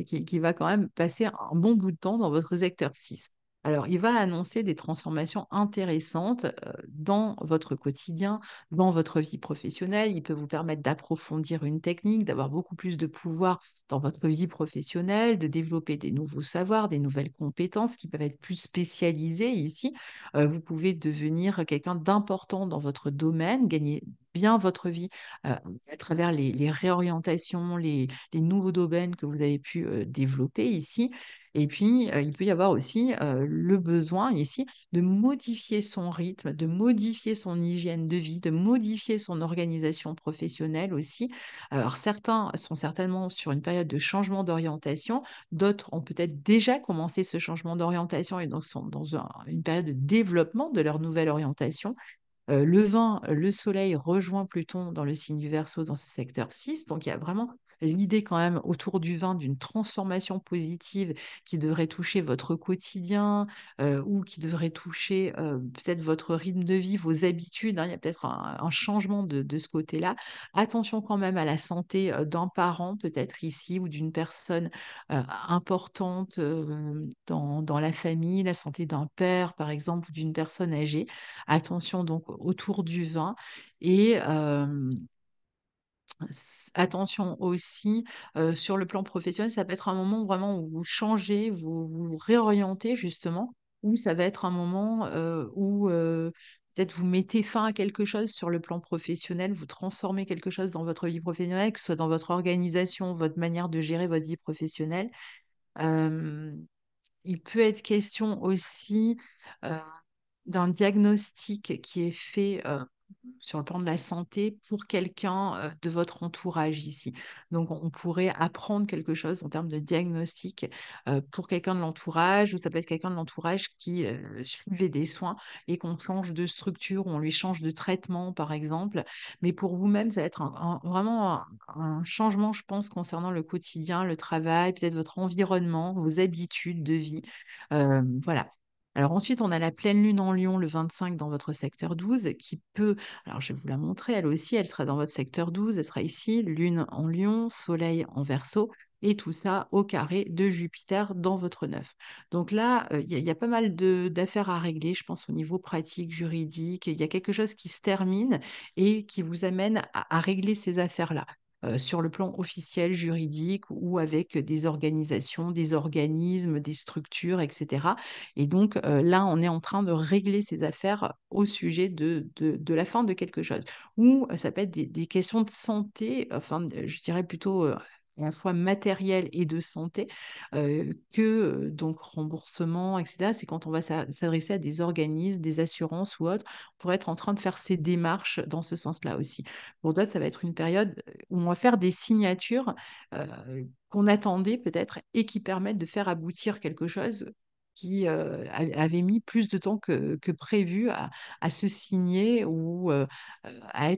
qui va quand même passer un bon bout de temps dans votre secteur 6. Alors, il va annoncer des transformations intéressantes dans votre quotidien, dans votre vie professionnelle. Il peut vous permettre d'approfondir une technique, d'avoir beaucoup plus de pouvoir dans votre vie professionnelle, de développer des nouveaux savoirs, des nouvelles compétences qui peuvent être plus spécialisées ici. Vous pouvez devenir quelqu'un d'important dans votre domaine, gagner bien votre vie à travers les réorientations, les nouveaux domaines que vous avez pu développer ici. Et puis, il peut y avoir aussi le besoin ici de modifier son rythme, de modifier son hygiène de vie, de modifier son organisation professionnelle aussi. Alors, certains sont certainement sur une période de changement d'orientation, d'autres ont peut-être déjà commencé ce changement d'orientation et donc sont dans une période de développement de leur nouvelle orientation. Le soleil rejoint Pluton dans le signe du Verseau dans ce secteur 6. Donc, il y a vraiment l'idée quand même autour du vin d'une transformation positive qui devrait toucher votre quotidien ou qui devrait toucher peut-être votre rythme de vie, vos habitudes, hein. Il y a peut-être un changement de ce côté-là. Attention quand même à la santé d'un parent, peut-être ici, ou d'une personne importante dans la famille, la santé d'un père, par exemple, ou d'une personne âgée. Attention donc autour du vin et attention aussi sur le plan professionnel, ça peut être un moment vraiment où vous changez, vous réorientez justement, ou ça va être un moment où peut-être vous mettez fin à quelque chose sur le plan professionnel, vous transformez quelque chose dans votre vie professionnelle, que ce soit dans votre organisation, votre manière de gérer votre vie professionnelle. Euh, il peut être question aussi euh, d'un diagnostic qui est fait sur le plan de la santé pour quelqu'un de votre entourage ici. Donc, on pourrait apprendre quelque chose en termes de diagnostic pour quelqu'un de l'entourage, ou ça peut être quelqu'un de l'entourage qui suivait des soins et qu'on change de structure, on lui change de traitement, par exemple. Mais pour vous-même, ça va être vraiment un changement, je pense, concernant le quotidien, le travail, peut-être votre environnement, vos habitudes de vie. Voilà. Alors ensuite, on a la pleine lune en Lion le 25 dans votre secteur 12 qui peut, alors je vais vous la montrer, elle aussi, elle sera dans votre secteur 12, elle sera ici, lune en Lion, soleil en Verseau, et tout ça au carré de Jupiter dans votre 9. Donc là, il y a pas mal d'affaires à régler, je pense, au niveau pratique, juridique. Il y a quelque chose qui se termine et qui vous amène à régler ces affaires-là. Sur le plan officiel, juridique ou avec des organisations, des organismes, des structures, etc. Et donc là, on est en train de régler ces affaires au sujet de la fin de quelque chose. Ou ça peut être des questions de santé, enfin, je dirais plutôt à la fois matériel et de santé, que donc remboursement, etc. C'est quand on va s'adresser à des organismes, des assurances ou autres, pour être en train de faire ces démarches dans ce sens-là aussi. Pour d'autres, ça va être une période où on va faire des signatures qu'on attendait peut-être et qui permettent de faire aboutir quelque chose qui avait mis plus de temps que prévu à se signer ou à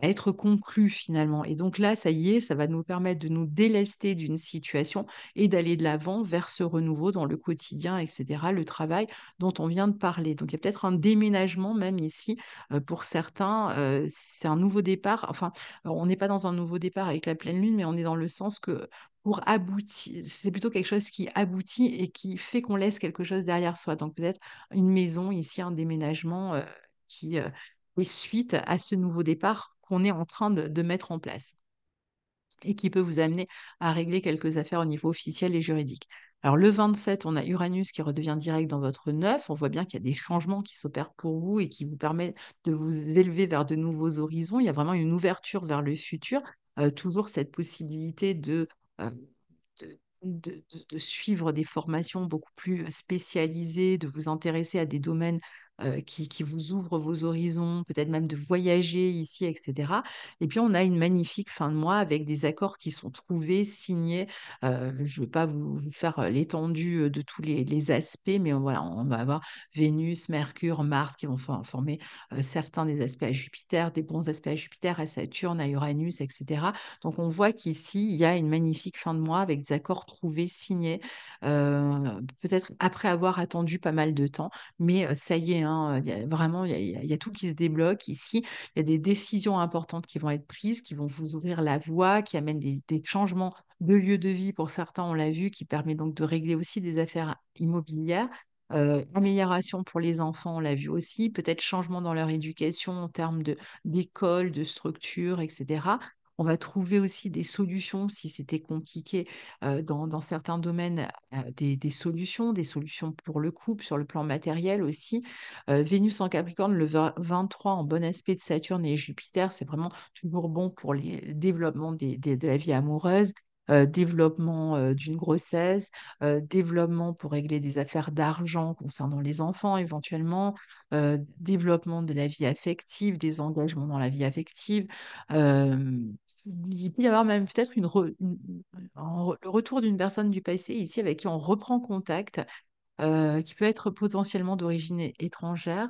être conclu finalement. Et donc là, ça y est, ça va nous permettre de nous délester d'une situation et d'aller de l'avant vers ce renouveau dans le quotidien, etc., le travail dont on vient de parler. Donc il y a peut-être un déménagement même ici pour certains. C'est un nouveau départ. Enfin, on n'est pas dans un nouveau départ avec la pleine lune, mais on est dans le sens que pour aboutir, c'est plutôt quelque chose qui aboutit et qui fait qu'on laisse quelque chose derrière soi. Donc peut-être une maison ici, un déménagement qui est suite à ce nouveau départ qu'on est en train de mettre en place et qui peut vous amener à régler quelques affaires au niveau officiel et juridique. Alors le 27, on a Uranus qui redevient direct dans votre 9. On voit bien qu'il y a des changements qui s'opèrent pour vous et qui vous permettent de vous élever vers de nouveaux horizons. Il y a vraiment une ouverture vers le futur, toujours cette possibilité euh, de suivre des formations beaucoup plus spécialisées, de vous intéresser à des domaines qui vous ouvrent vos horizons, peut-être même de voyager ici, etc. Et puis, on a une magnifique fin de mois avec des accords qui sont trouvés, signés. Je ne vais pas vous faire l'étendue de tous les aspects, mais voilà, on va avoir Vénus, Mercure, Mars qui vont former certains des aspects à Jupiter, des bons aspects à Jupiter, à Saturne, à Uranus, etc. Donc, on voit qu'ici, il y a une magnifique fin de mois avec des accords trouvés, signés, peut-être après avoir attendu pas mal de temps. Mais ça y est, hein, il y a vraiment, il y a tout qui se débloque ici. Il y a des décisions importantes qui vont être prises, qui vont vous ouvrir la voie, qui amènent des changements de lieu de vie pour certains, on l'a vu, qui permet donc de régler aussi des affaires immobilières. Amélioration pour les enfants, on l'a vu aussi, peut-être changement dans leur éducation en termes d'école, de structure, etc. On va trouver aussi des solutions si c'était compliqué dans certains domaines, des solutions, des solutions pour le couple, sur le plan matériel aussi. Vénus en Capricorne, le 23 en bon aspect de Saturne et Jupiter, c'est vraiment toujours bon pour les développements de la vie amoureuse. développement d'une grossesse, développement pour régler des affaires d'argent concernant les enfants éventuellement, développement de la vie affective, des engagements dans la vie affective. Euh, il peut y avoir même peut-être le retour d'une personne du passé ici avec qui on reprend contact, qui peut être potentiellement d'origine étrangère,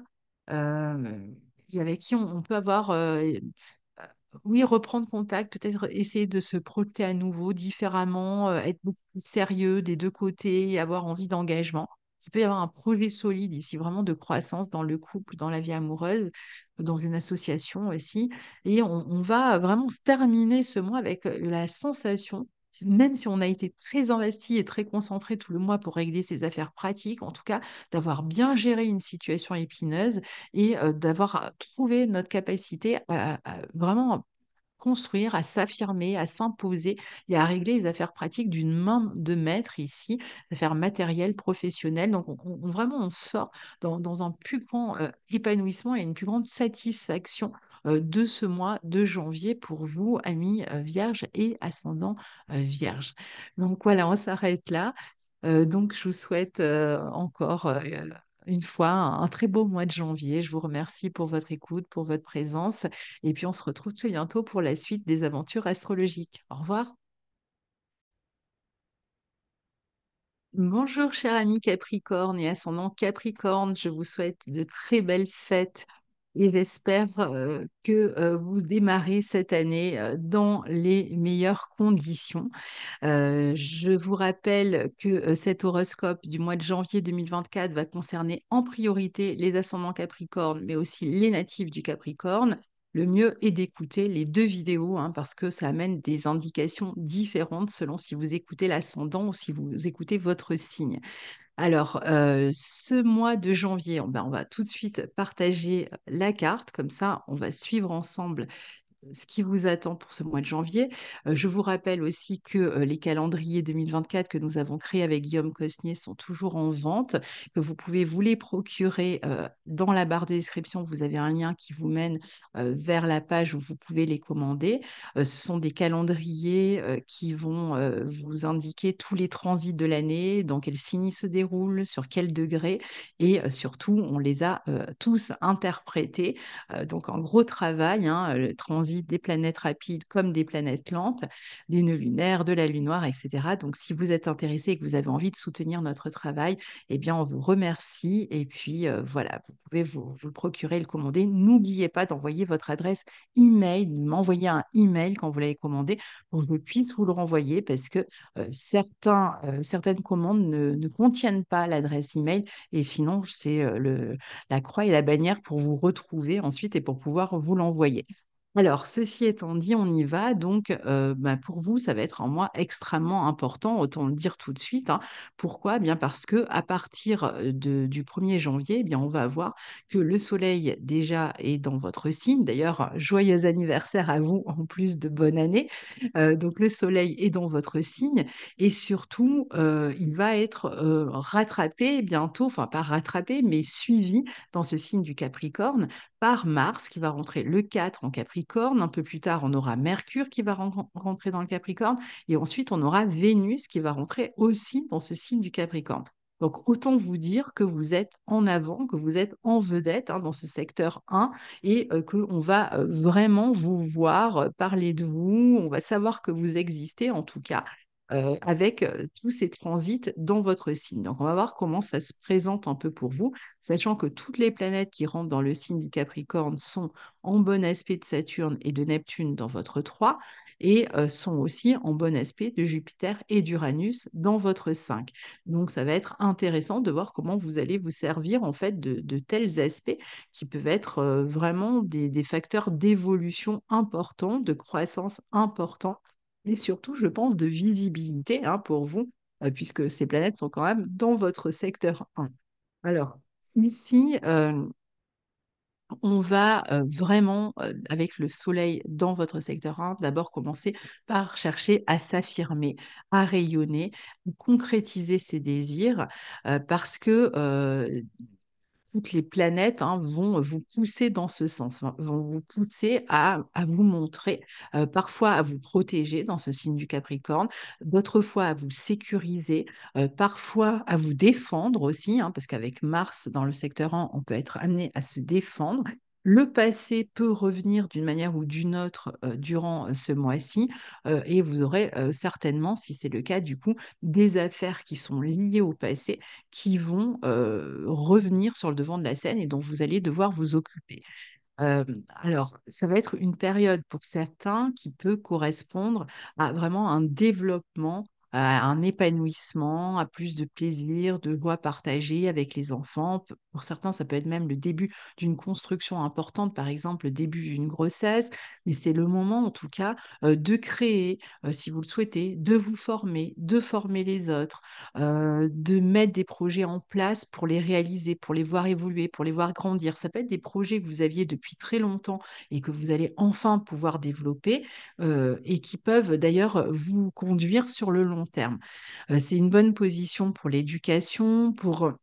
euh, et avec qui on peut avoir, oui, reprendre contact, peut-être essayer de se projeter à nouveau différemment, être beaucoup plus sérieux des deux côtés, et avoir envie d'engagement. Il peut y avoir un projet solide ici, vraiment de croissance dans le couple, dans la vie amoureuse, dans une association aussi. Et on va vraiment se terminer ce mois avec la sensation, même si on a été très investi et très concentré tout le mois pour régler ses affaires pratiques, en tout cas, d'avoir bien géré une situation épineuse et d'avoir trouvé notre capacité à vraiment construire, à s'affirmer, à s'imposer et à régler les affaires pratiques d'une main de maître ici, affaires matérielles, professionnelles. Donc, vraiment, on sort dans un plus grand épanouissement et une plus grande satisfaction de ce mois de janvier pour vous, amis vierges et ascendants vierges. Donc, voilà, on s'arrête là. Donc, je vous souhaite encore une fois un très beau mois de janvier. Je vous remercie pour votre écoute, pour votre présence. Et puis, on se retrouve très bientôt pour la suite des aventures astrologiques. Au revoir. Bonjour, cher ami Capricorne et ascendant Capricorne. Je vous souhaite de très belles fêtes et j'espère que vous démarrez cette année dans les meilleures conditions. Je vous rappelle que cet horoscope du mois de janvier 2024 va concerner en priorité les ascendants Capricorne, mais aussi les natifs du Capricorne. Le mieux est d'écouter les deux vidéos hein, parce que ça amène des indications différentes selon si vous écoutez l'ascendant ou si vous écoutez votre signe. Alors, ce mois de janvier, on va tout de suite partager la carte, comme ça on va suivre ensemble ce qui vous attend pour ce mois de janvier. Je vous rappelle aussi que les calendriers 2024 que nous avons créés avec Guillaume Cosnier sont toujours en vente, que vous pouvez vous les procurer dans la barre de description. Vous avez un lien qui vous mène vers la page où vous pouvez les commander. Ce sont des calendriers qui vont vous indiquer tous les transits de l'année, dans quel signe ils se déroulent, sur quel degré, et surtout, on les a tous interprétés donc, en gros travail, hein, le transit des planètes rapides comme des planètes lentes, des nœuds lunaires, de la lune noire, etc. Donc, si vous êtes intéressé et que vous avez envie de soutenir notre travail, eh bien, on vous remercie. Et puis, voilà, vous pouvez vous le procurer, le commander. N'oubliez pas d'envoyer votre adresse email, de m'envoyer un email quand vous l'avez commandé pour que je puisse vous le renvoyer parce que certaines commandes ne contiennent pas l'adresse email et sinon, c'est la croix et la bannière pour vous retrouver ensuite et pour pouvoir vous l'envoyer. Alors, ceci étant dit, on y va. Donc, pour vous, ça va être un mois extrêmement important, autant le dire tout de suite, hein. Pourquoi? Eh bien parce que à partir du 1er janvier, eh bien, on va voir que le soleil déjà est dans votre signe. D'ailleurs, joyeux anniversaire à vous, en plus de bonne année. Donc, le soleil est dans votre signe et surtout, il va être rattrapé bientôt, enfin pas rattrapé, mais suivi dans ce signe du Capricorne par Mars qui va rentrer le 4 en Capricorne. Un peu plus tard, on aura Mercure qui va rentrer dans le Capricorne. Et ensuite, on aura Vénus qui va rentrer aussi dans ce signe du Capricorne. Donc, autant vous dire que vous êtes en avant, que vous êtes en vedette hein, dans ce secteur 1 et qu'on va vraiment vous voir, parler de vous, on va savoir que vous existez en tout cas. Avec tous ces transits dans votre signe. Donc, on va voir comment ça se présente un peu pour vous sachant que toutes les planètes qui rentrent dans le signe du Capricorne sont en bon aspect de Saturne et de Neptune dans votre 3 et sont aussi en bon aspect de Jupiter et d'Uranus dans votre 5. Donc, ça va être intéressant de voir comment vous allez vous servir en fait de tels aspects qui peuvent être vraiment des facteurs d'évolution importants, de croissance importants et surtout, je pense, de visibilité hein, pour vous, puisque ces planètes sont quand même dans votre secteur 1. Alors, ici, on va vraiment, avec le soleil dans votre secteur 1, d'abord commencer par chercher à s'affirmer, à rayonner, concrétiser ses désirs, parce que toutes les planètes, hein, vont vous pousser dans ce sens, vont vous pousser à vous montrer, parfois à vous protéger dans ce signe du Capricorne, d'autres fois à vous sécuriser, parfois à vous défendre aussi, hein, parce qu'avec Mars dans le secteur 1, on peut être amené à se défendre. Le passé peut revenir d'une manière ou d'une autre durant ce mois-ci, et vous aurez certainement, si c'est le cas, du coup, des affaires qui sont liées au passé qui vont revenir sur le devant de la scène et dont vous allez devoir vous occuper. Alors, ça va être une période pour certains qui peut correspondre à vraiment un développement, à un épanouissement, à plus de plaisir, de joie partagée avec les enfants. Pour certains, ça peut être même le début d'une construction importante, par exemple le début d'une grossesse, mais c'est le moment en tout cas de créer, si vous le souhaitez, de vous former, de former les autres, de mettre des projets en place pour les réaliser, pour les voir évoluer, pour les voir grandir. Ça peut être des projets que vous aviez depuis très longtemps et que vous allez enfin pouvoir développer, et qui peuvent d'ailleurs vous conduire sur le long terme. C'est une bonne position pour l'éducation, pour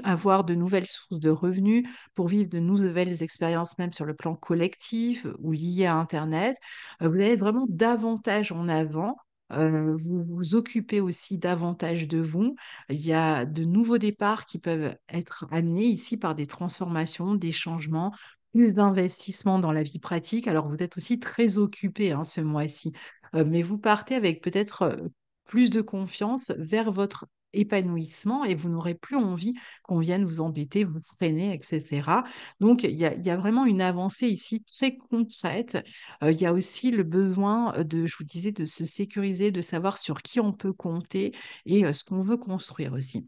avoir de nouvelles sources de revenus, pour vivre de nouvelles expériences même sur le plan collectif ou liées à Internet. Vous allez vraiment davantage en avant. Vous vous occupez aussi davantage de vous. Il y a de nouveaux départs qui peuvent être amenés ici par des transformations, des changements, plus d'investissements dans la vie pratique. Alors, vous êtes aussi très occupé hein, ce mois-ci. Mais vous partez avec peut-être plus de confiance vers votre épanouissement et vous n'aurez plus envie qu'on vienne vous embêter, vous freiner, etc. Donc, il y a vraiment une avancée ici très concrète. Il y a aussi le besoin de, je vous disais, de se sécuriser, de savoir sur qui on peut compter et ce qu'on veut construire aussi.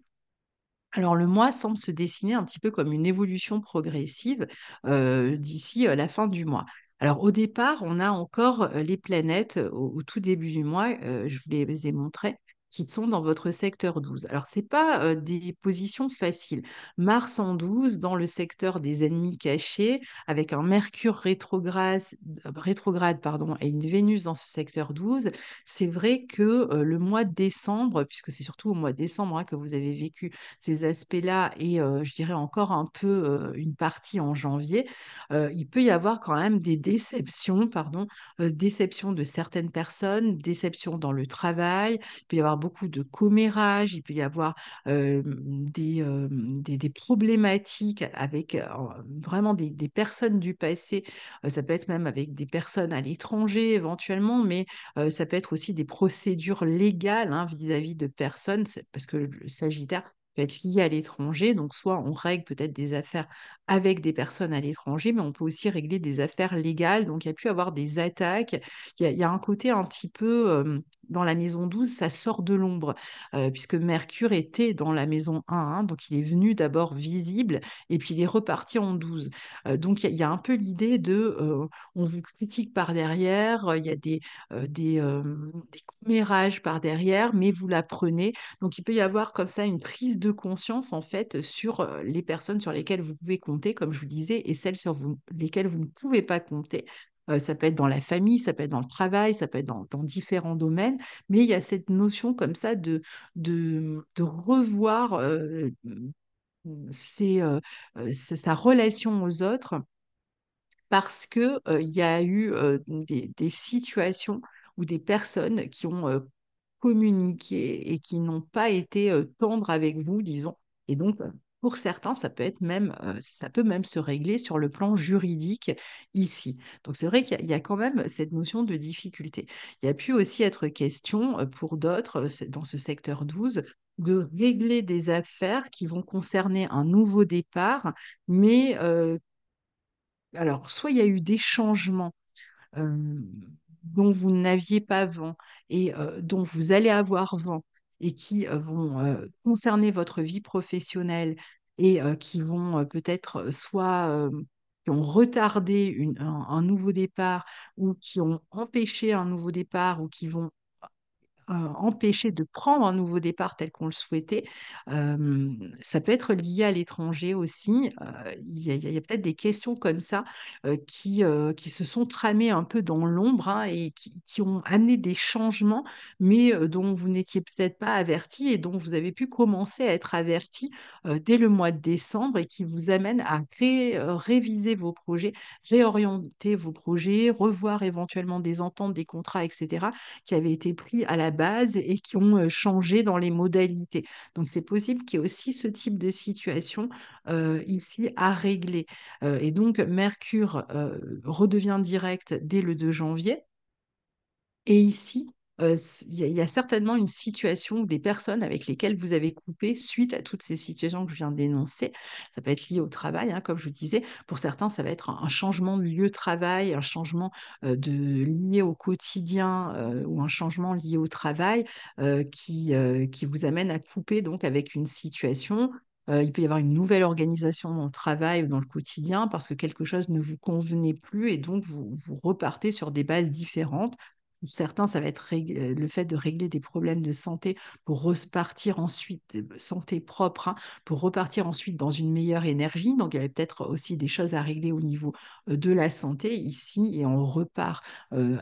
Alors, le mois semble se dessiner un petit peu comme une évolution progressive d'ici la fin du mois. Alors, au départ, on a encore les planètes au tout début du mois, je vous les ai montrées, qui sont dans votre secteur 12. Alors, ce n'est pas des positions faciles. Mars en 12, dans le secteur des ennemis cachés, avec un Mercure rétrograde pardon, et une Vénus dans ce secteur 12, c'est vrai que le mois de décembre, puisque c'est surtout au mois de décembre hein, que vous avez vécu ces aspects-là et je dirais encore un peu une partie en janvier, il peut y avoir quand même des déceptions, pardon, déceptions de certaines personnes, déceptions dans le travail, il peut y avoir beaucoup de commérages, il peut y avoir des problématiques avec vraiment des personnes du passé, ça peut être même avec des personnes à l'étranger éventuellement, mais ça peut être aussi des procédures légales hein, vis-à-vis de personnes, parce que le Sagittaire peut être lié à l'étranger. Donc, soit on règle peut-être des affaires avec des personnes à l'étranger, mais on peut aussi régler des affaires légales. Donc, il y a pu avoir des attaques. Il y a un côté un petit peu, dans la maison 12, ça sort de l'ombre, puisque Mercure était dans la maison 1, hein, donc il est venu d'abord visible, et puis il est reparti en 12. Donc, il y a un peu l'idée de, on vous critique par derrière, il y a des commérages par derrière, mais vous la prenez donc, il peut y avoir comme ça une prise de conscience, en fait, sur les personnes sur lesquelles vous pouvez compter, comme je vous disais, et celles sur lesquelles vous ne pouvez pas compter. Ça peut être dans la famille, ça peut être dans le travail, ça peut être dans différents domaines, mais il y a cette notion comme ça de revoir sa relation aux autres parce que, il y a eu des situations ou des personnes qui ont communiquer et qui n'ont pas été tendres avec vous, disons. Et donc, pour certains, ça peut même se régler sur le plan juridique ici. Donc, c'est vrai qu'il y a quand même cette notion de difficulté. Il y a pu aussi être question pour d'autres, dans ce secteur 12, de régler des affaires qui vont concerner un nouveau départ, mais alors, soit il y a eu des changements dont vous n'aviez pas vent et dont vous allez avoir vent et qui vont concerner votre vie professionnelle et qui vont peut-être soit qui ont retardé un nouveau départ ou qui ont empêché un nouveau départ ou qui vont empêcher de prendre un nouveau départ tel qu'on le souhaitait. Ça peut être lié à l'étranger aussi. Il y a peut-être des questions comme ça qui se sont tramées un peu dans l'ombre, hein, et qui ont amené des changements, mais dont vous n'étiez peut-être pas averti et dont vous avez pu commencer à être averti dès le mois de décembre et qui vous amènent à réviser vos projets, réorienter vos projets, revoir éventuellement des ententes, des contrats, etc., qui avaient été pris à la base et qui ont changé dans les modalités. Donc, c'est possible qu'il y ait aussi ce type de situation ici à régler. Et donc, Mercure redevient direct dès le 2 janvier. Et ici, il y a certainement une situation ou des personnes avec lesquelles vous avez coupé suite à toutes ces situations que je viens d'énoncer. Ça peut être lié au travail, hein, comme je vous disais. Pour certains, ça va être un changement de lieu de travail, un changement lié au quotidien ou un changement lié au travail qui vous amène à couper donc avec une situation. Il peut y avoir une nouvelle organisation dans le travail ou dans le quotidien parce que quelque chose ne vous convenait plus et donc vous repartez sur des bases différentes. Pour certains, ça va être le fait de régler des problèmes de santé pour repartir ensuite, santé propre, hein, pour repartir ensuite dans une meilleure énergie. Donc, il y avait peut-être aussi des choses à régler au niveau de la santé ici et on repart euh,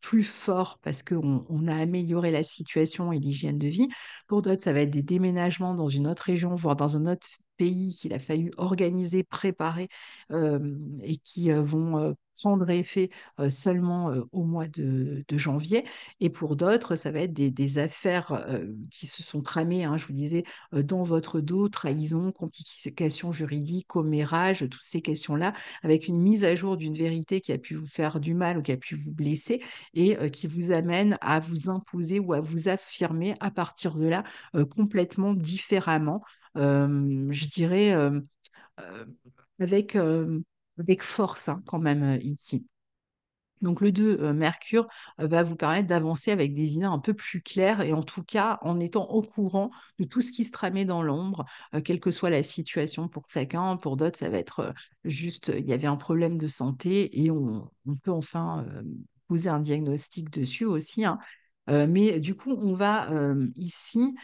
plus fort parce qu'on a amélioré la situation et l'hygiène de vie. Pour d'autres, ça va être des déménagements dans une autre région, voire dans un autre pays qu'il a fallu organiser, préparer et qui vont prendre effet seulement au mois de janvier. Et pour d'autres, ça va être des affaires qui se sont tramées, hein, je vous disais, dans votre dos, trahison, complications juridiques, commérage, toutes ces questions-là, avec une mise à jour d'une vérité qui a pu vous faire du mal ou qui a pu vous blesser et qui vous amène à vous imposer ou à vous affirmer à partir de là complètement différemment, je dirais euh, avec, avec force, hein, quand même ici. Donc le 2, Mercure, va vous permettre d'avancer avec des idées un peu plus claires et en tout cas en étant au courant de tout ce qui se tramait dans l'ombre, quelle que soit la situation pour chacun. Pour d'autres, ça va être juste, il y avait un problème de santé et on peut enfin poser un diagnostic dessus aussi, hein. Mais du coup, on va ici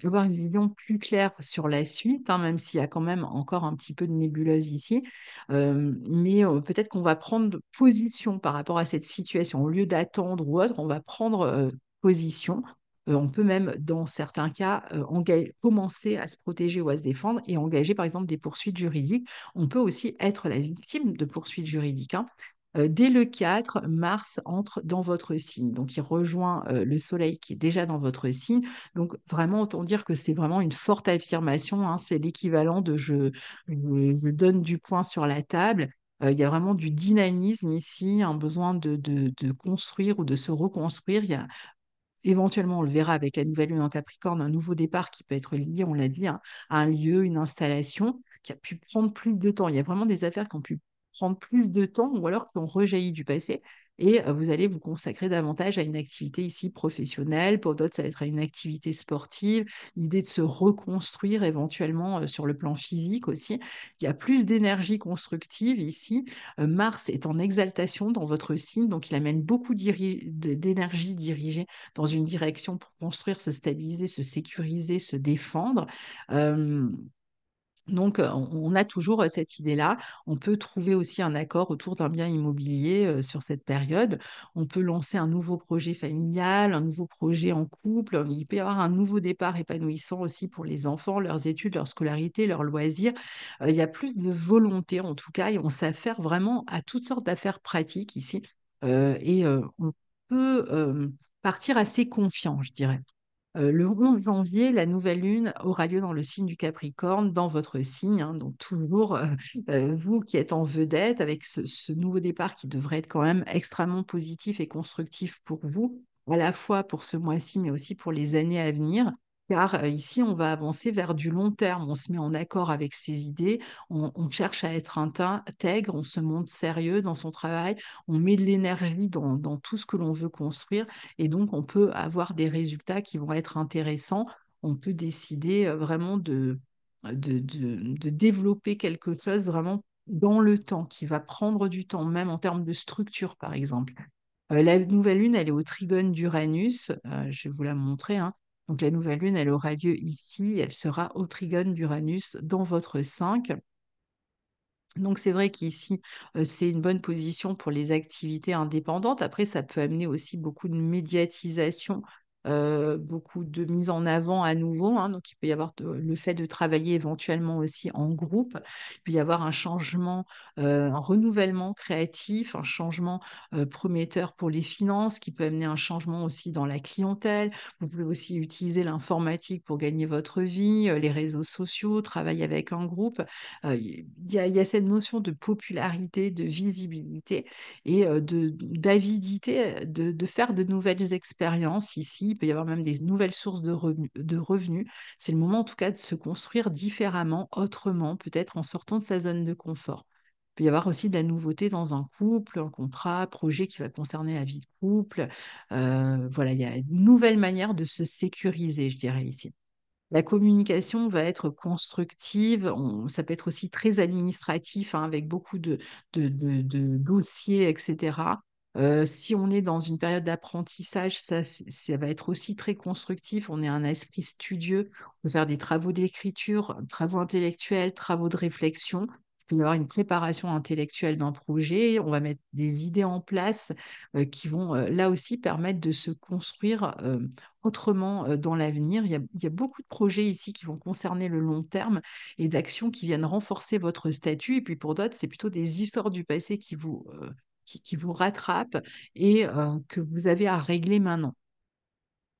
avoir une vision plus claire sur la suite, hein, même s'il y a quand même encore un petit peu de nébuleuse ici. Mais peut-être qu'on va prendre position par rapport à cette situation. Au lieu d'attendre ou autre, on va prendre position. On peut même, dans certains cas, commencer à se protéger ou à se défendre et engager, par exemple, des poursuites juridiques. On peut aussi être la victime de poursuites juridiques, hein. Dès le 4, Mars entre dans votre signe. Donc, il rejoint le Soleil qui est déjà dans votre signe. Donc, vraiment, autant dire que c'est vraiment une forte affirmation, hein. C'est l'équivalent de je donne du poing sur la table. Il y a vraiment du dynamisme ici, un besoin de construire ou de se reconstruire. Il y a éventuellement, on le verra avec la nouvelle lune en Capricorne, un nouveau départ qui peut être lié, on l'a dit, hein, à un lieu, une installation qui a pu prendre plus de temps. Il y a vraiment des affaires qui ont pu prendre plus de temps ou alors qui ont rejailli du passé. Et vous allez vous consacrer davantage à une activité ici professionnelle. Pour d'autres, ça va être à une activité sportive. L'idée de se reconstruire éventuellement sur le plan physique aussi. Il y a plus d'énergie constructive ici. Mars est en exaltation dans votre signe, donc il amène beaucoup d'énergie dirigée dans une direction pour construire, se stabiliser, se sécuriser, se défendre. Euh, donc, on a toujours cette idée-là. On peut trouver aussi un accord autour d'un bien immobilier sur cette période. On peut lancer un nouveau projet familial, un nouveau projet en couple. Il peut y avoir un nouveau départ épanouissant aussi pour les enfants, leurs études, leur scolarité, leurs loisirs. Il y a plus de volonté en tout cas et on s'affaire vraiment à toutes sortes d'affaires pratiques ici. On peut partir assez confiant, je dirais. Le 11 janvier, la nouvelle lune aura lieu dans le signe du Capricorne, dans votre signe, hein, donc toujours vous qui êtes en vedette avec ce nouveau départ qui devrait être quand même extrêmement positif et constructif pour vous, à la fois pour ce mois-ci, mais aussi pour les années à venir. Car ici, on va avancer vers du long terme, on se met en accord avec ses idées, on cherche à être intègre, on se montre sérieux dans son travail, on met de l'énergie dans tout ce que l'on veut construire et donc, on peut avoir des résultats qui vont être intéressants. On peut décider vraiment de développer quelque chose vraiment dans le temps, qui va prendre du temps, même en termes de structure, par exemple. La nouvelle lune, elle est au trigone d'Uranus. Je vais vous la montrer, hein. Donc la nouvelle lune, elle aura lieu ici. Elle sera au trigone d'Uranus dans votre 5. Donc c'est vrai qu'ici, c'est une bonne position pour les activités indépendantes. Après, ça peut amener aussi beaucoup de médiatisation, beaucoup de mise en avant à nouveau, hein. Donc il peut y avoir le fait de travailler éventuellement aussi en groupe. Il peut y avoir un changement, un renouvellement créatif, un changement, prometteur pour les finances qui peut amener un changement aussi dans la clientèle. Vous pouvez aussi utiliser l'informatique pour gagner votre vie, les réseaux sociaux, travailler avec un groupe. Il y a cette notion de popularité, de visibilité et d'avidité de faire de nouvelles expériences ici. Il peut y avoir même des nouvelles sources de revenus. C'est le moment en tout cas de se construire différemment, autrement, peut-être en sortant de sa zone de confort. Il peut y avoir aussi de la nouveauté dans un couple, un contrat, un projet qui va concerner la vie de couple. Voilà, il y a une nouvelle manière de se sécuriser, je dirais ici. La communication va être constructive, ça peut être aussi très administratif, hein, avec beaucoup de dossiers, etc. Si on est dans une période d'apprentissage, ça va être aussi très constructif. On est un esprit studieux, on peut faire des travaux d'écriture, travaux intellectuels, travaux de réflexion. Il peut y avoir une préparation intellectuelle d'un projet, on va mettre des idées en place qui vont là aussi permettre de se construire autrement dans l'avenir. Il y a beaucoup de projets ici qui vont concerner le long terme et d'actions qui viennent renforcer votre statut. Et puis pour d'autres, c'est plutôt des histoires du passé qui vous rattrapent et que vous avez à régler maintenant.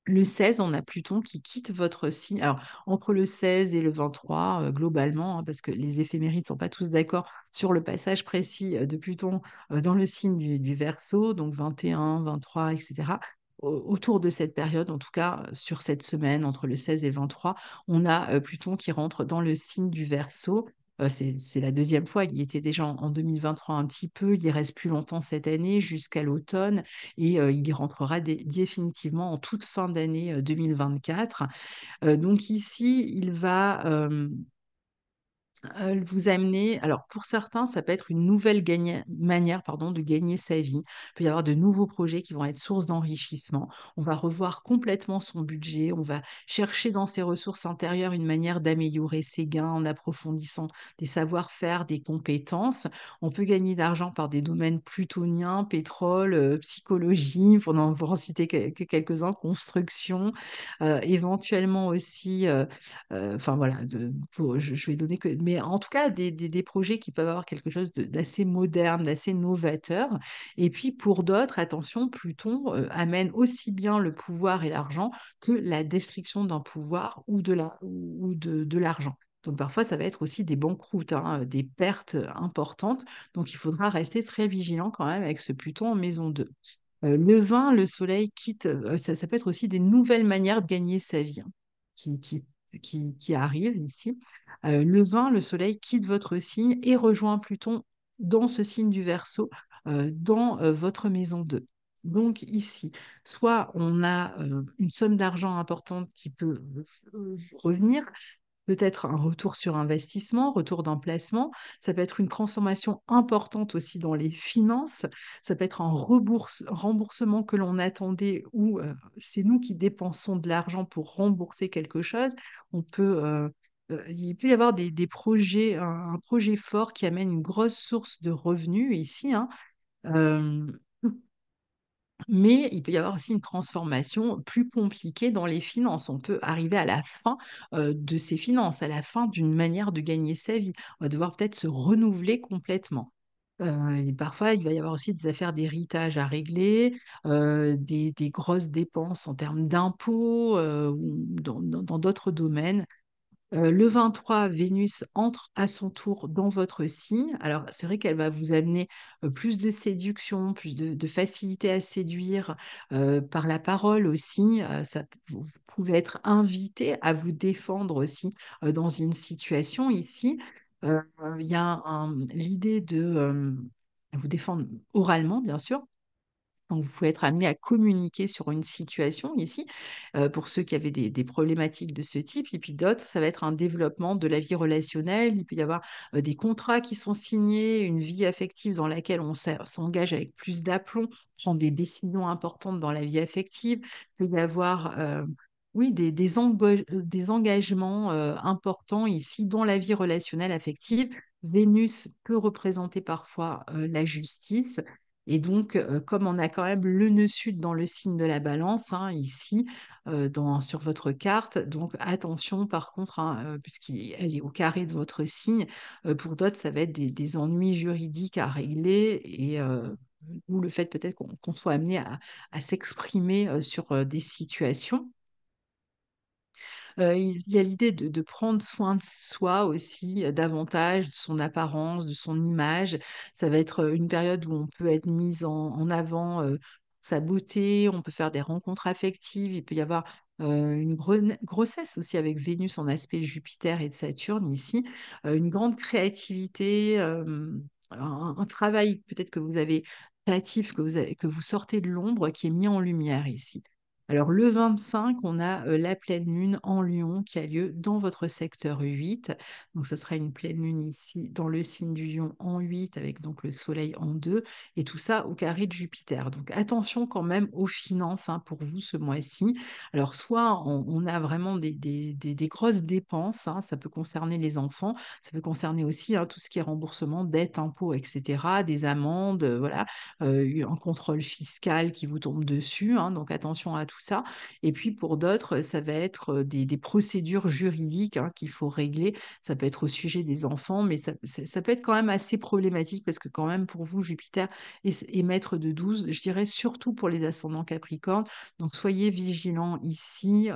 Le 16, on a Pluton qui quitte votre signe. Alors, entre le 16 et le 23, globalement, hein, parce que les éphémérides ne sont pas tous d'accord sur le passage précis de Pluton dans le signe du Verseau, donc 21, 23, etc. Autour de cette période, en tout cas sur cette semaine, entre le 16 et le 23, on a Pluton qui rentre dans le signe du Verseau. C'est la deuxième fois, il y était déjà en 2023 un petit peu, il y reste plus longtemps cette année, jusqu'à l'automne et il y rentrera définitivement en toute fin d'année 2024. Donc ici, il va vous amener, alors pour certains, ça peut être une nouvelle manière pardon, de gagner sa vie. Il peut y avoir de nouveaux projets qui vont être source d'enrichissement. On va revoir complètement son budget. On va chercher dans ses ressources intérieures une manière d'améliorer ses gains en approfondissant des savoir-faire, des compétences. On peut gagner d'argent par des domaines plutoniens, pétrole, psychologie, pour en citer que quelques-uns, construction, éventuellement aussi. Enfin voilà, je vais donner que, mais en tout cas des projets qui peuvent avoir quelque chose d'assez moderne, d'assez novateur. Et puis pour d'autres, attention, Pluton amène aussi bien le pouvoir et l'argent que la destruction d'un pouvoir ou de l'argent. Donc parfois, ça va être aussi des banqueroutes, hein, des pertes importantes. Donc il faudra rester très vigilant quand même avec ce Pluton en maison 2. Le 20, le soleil quitte, ça peut être aussi des nouvelles manières de gagner sa vie, hein, qui, qui, qui arrivent ici. Le 20, le soleil quitte votre signe et rejoint Pluton dans ce signe du Verseau, dans votre maison 2. Donc ici, soit on a une somme d'argent importante qui peut revenir, peut-être un retour sur investissement, retour d'emplacement. Ça peut être une transformation importante aussi dans les finances. Ça peut être un remboursement que l'on attendait ou c'est nous qui dépensons de l'argent pour rembourser quelque chose. Il peut y avoir des projets, un projet fort qui amène une grosse source de revenus ici, hein. Euh, mais il peut y avoir aussi une transformation plus compliquée dans les finances. On peut arriver à la fin de ses finances, à la fin d'une manière de gagner sa vie. On va devoir peut-être se renouveler complètement. Et parfois, il va y avoir aussi des affaires d'héritage à régler, des grosses dépenses en termes d'impôts ou dans d'autres domaines. Le 23, Vénus entre à son tour dans votre signe. Alors, c'est vrai qu'elle va vous amener plus de séduction, plus de facilité à séduire par la parole aussi. Vous pouvez être invité à vous défendre aussi dans une situation ici. Euh, Il y a l'idée de vous défendre oralement, bien sûr, Donc, vous pouvez être amené à communiquer sur une situation ici, pour ceux qui avaient des problématiques de ce type. Et puis d'autres, ça va être un développement de la vie relationnelle. Il peut y avoir des contrats qui sont signés, une vie affective dans laquelle on s'engage avec plus d'aplomb, prend des décisions importantes dans la vie affective. Il peut y avoir, oui, des engagements importants ici dans la vie relationnelle affective. Vénus peut représenter parfois la justice. Et donc, comme on a quand même le nœud sud dans le signe de la balance, hein, ici, sur votre carte, donc attention par contre, hein, puisqu'elle est au carré de votre signe, pour d'autres, ça va être des ennuis juridiques à régler ou le fait peut-être qu'on soit amené à s'exprimer sur des situations. Il y a l'idée de prendre soin de soi aussi, davantage, de son apparence, de son image. Ça va être, une période où on peut être mise en avant, sa beauté, on peut faire des rencontres affectives. Il peut y avoir, une grossesse aussi avec Vénus en aspect Jupiter et de Saturne ici, une grande créativité, un travail peut-être que vous avez créatif, que vous sortez de l'ombre, qui est mis en lumière ici. Alors, le 25, on a la pleine lune en Lion qui a lieu dans votre secteur 8. Donc, ça sera une pleine lune ici dans le signe du Lion en 8 avec donc le soleil en 2 et tout ça au carré de Jupiter. Donc, attention quand même aux finances, hein, pour vous ce mois-ci. Alors, soit on a vraiment des grosses dépenses, hein, ça peut concerner les enfants, ça peut concerner aussi, hein, tout ce qui est remboursement, dettes, impôts, etc., des amendes, voilà, un contrôle fiscal qui vous tombe dessus, hein, donc attention à tout ça. Et puis pour d'autres, ça va être des procédures juridiques, hein, qu'il faut régler. Ça peut être au sujet des enfants, mais ça peut être quand même assez problématique parce que quand même pour vous, Jupiter est maître de 12, je dirais surtout pour les ascendants Capricorne. Donc soyez vigilants ici.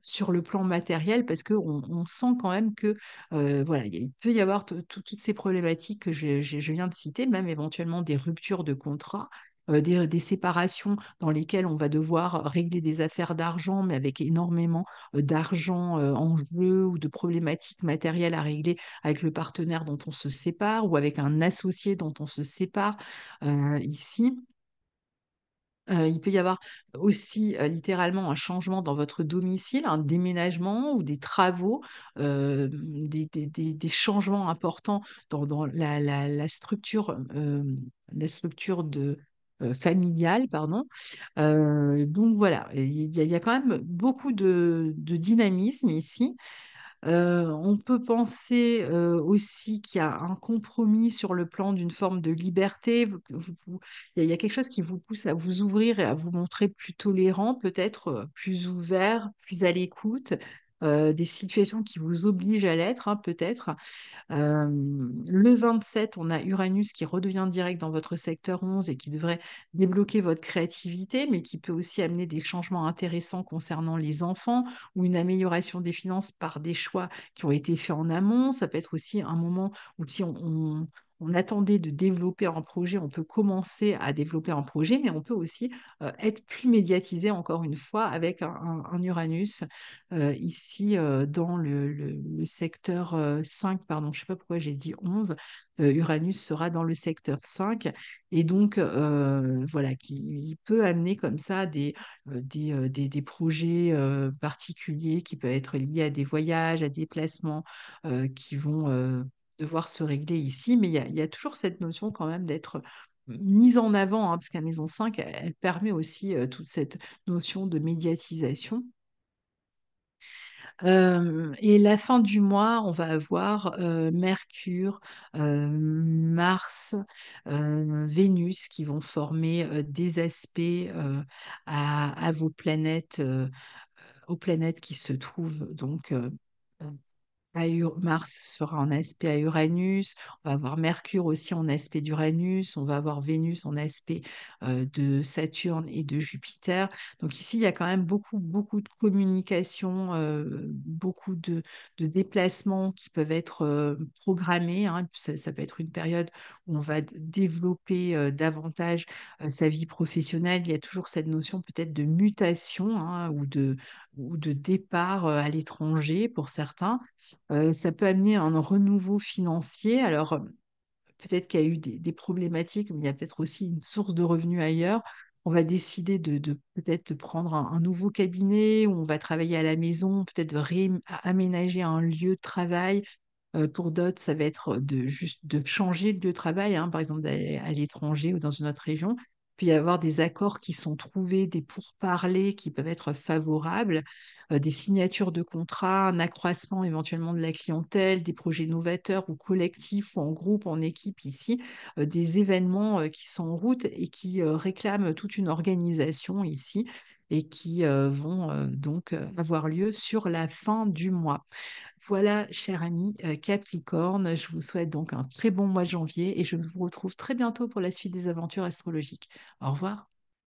Sur le plan matériel, parce qu'on sent quand même que voilà, il peut y avoir toutes ces problématiques que je viens de citer, même éventuellement des ruptures de contrat, des séparations dans lesquelles on va devoir régler des affaires d'argent, mais avec énormément d'argent en jeu ou de problématiques matérielles à régler avec le partenaire dont on se sépare ou avec un associé dont on se sépare ici. Il peut y avoir aussi, littéralement un changement dans votre domicile, un déménagement ou des travaux, des changements importants dans la structure familiale, pardon. Donc voilà, il y a quand même beaucoup de dynamisme ici. On peut penser, aussi qu'il y a un compromis sur le plan d'une forme de liberté, il y a quelque chose qui vous pousse à vous ouvrir et à vous montrer plus tolérant, peut-être, plus ouvert, plus à l'écoute, des situations qui vous obligent à l'être, hein, peut-être. Le 27, on a Uranus qui redevient direct dans votre secteur 11 et qui devrait débloquer votre créativité, mais qui peut aussi amener des changements intéressants concernant les enfants ou une amélioration des finances par des choix qui ont été faits en amont. Ça peut être aussi un moment où si on attendait de développer un projet, on peut commencer à développer un projet, mais on peut aussi être plus médiatisé, encore une fois, avec un Uranus ici dans le secteur 5, pardon, je ne sais pas pourquoi j'ai dit 11, Uranus sera dans le secteur 5 et donc voilà, il peut amener comme ça des projets particuliers qui peuvent être liés à des voyages, à des placements qui vont devoir se régler ici, mais il y a toujours cette notion quand même d'être mise en avant, hein, parce qu'à Maison 5, elle permet aussi toute cette notion de médiatisation. Et la fin du mois, on va avoir Mercure, Mars, Vénus qui vont former des aspects à vos planètes, aux planètes qui se trouvent donc Mars sera en aspect à Uranus, on va avoir Mercure aussi en aspect d'Uranus, on va avoir Vénus en aspect de Saturne et de Jupiter. Donc ici, il y a quand même beaucoup, beaucoup de communication, beaucoup de déplacements qui peuvent être programmés, hein. Ça peut être une période où on va développer davantage sa vie professionnelle. Il y a toujours cette notion peut-être de mutation, hein, ou de départ à l'étranger pour certains. Ça peut amener un renouveau financier. Alors, peut-être qu'il y a eu des problématiques, mais il y a peut-être aussi une source de revenus ailleurs. On va décider de peut-être prendre un nouveau cabinet où on va travailler à la maison, peut-être de réaménager un lieu de travail. Pour d'autres, ça va être de juste de changer de lieu de travail, hein, par exemple d'aller à l'étranger ou dans une autre région. Puis y avoir des accords qui sont trouvés, des pourparlers qui peuvent être favorables, des signatures de contrats, un accroissement éventuellement de la clientèle, des projets novateurs ou collectifs ou en groupe, en équipe ici, des événements qui sont en route et qui réclament toute une organisation ici et qui vont donc avoir lieu sur la fin du mois. Voilà, cher ami Capricorne, je vous souhaite donc un très bon mois de janvier et je vous retrouve très bientôt pour la suite des aventures astrologiques. Au revoir.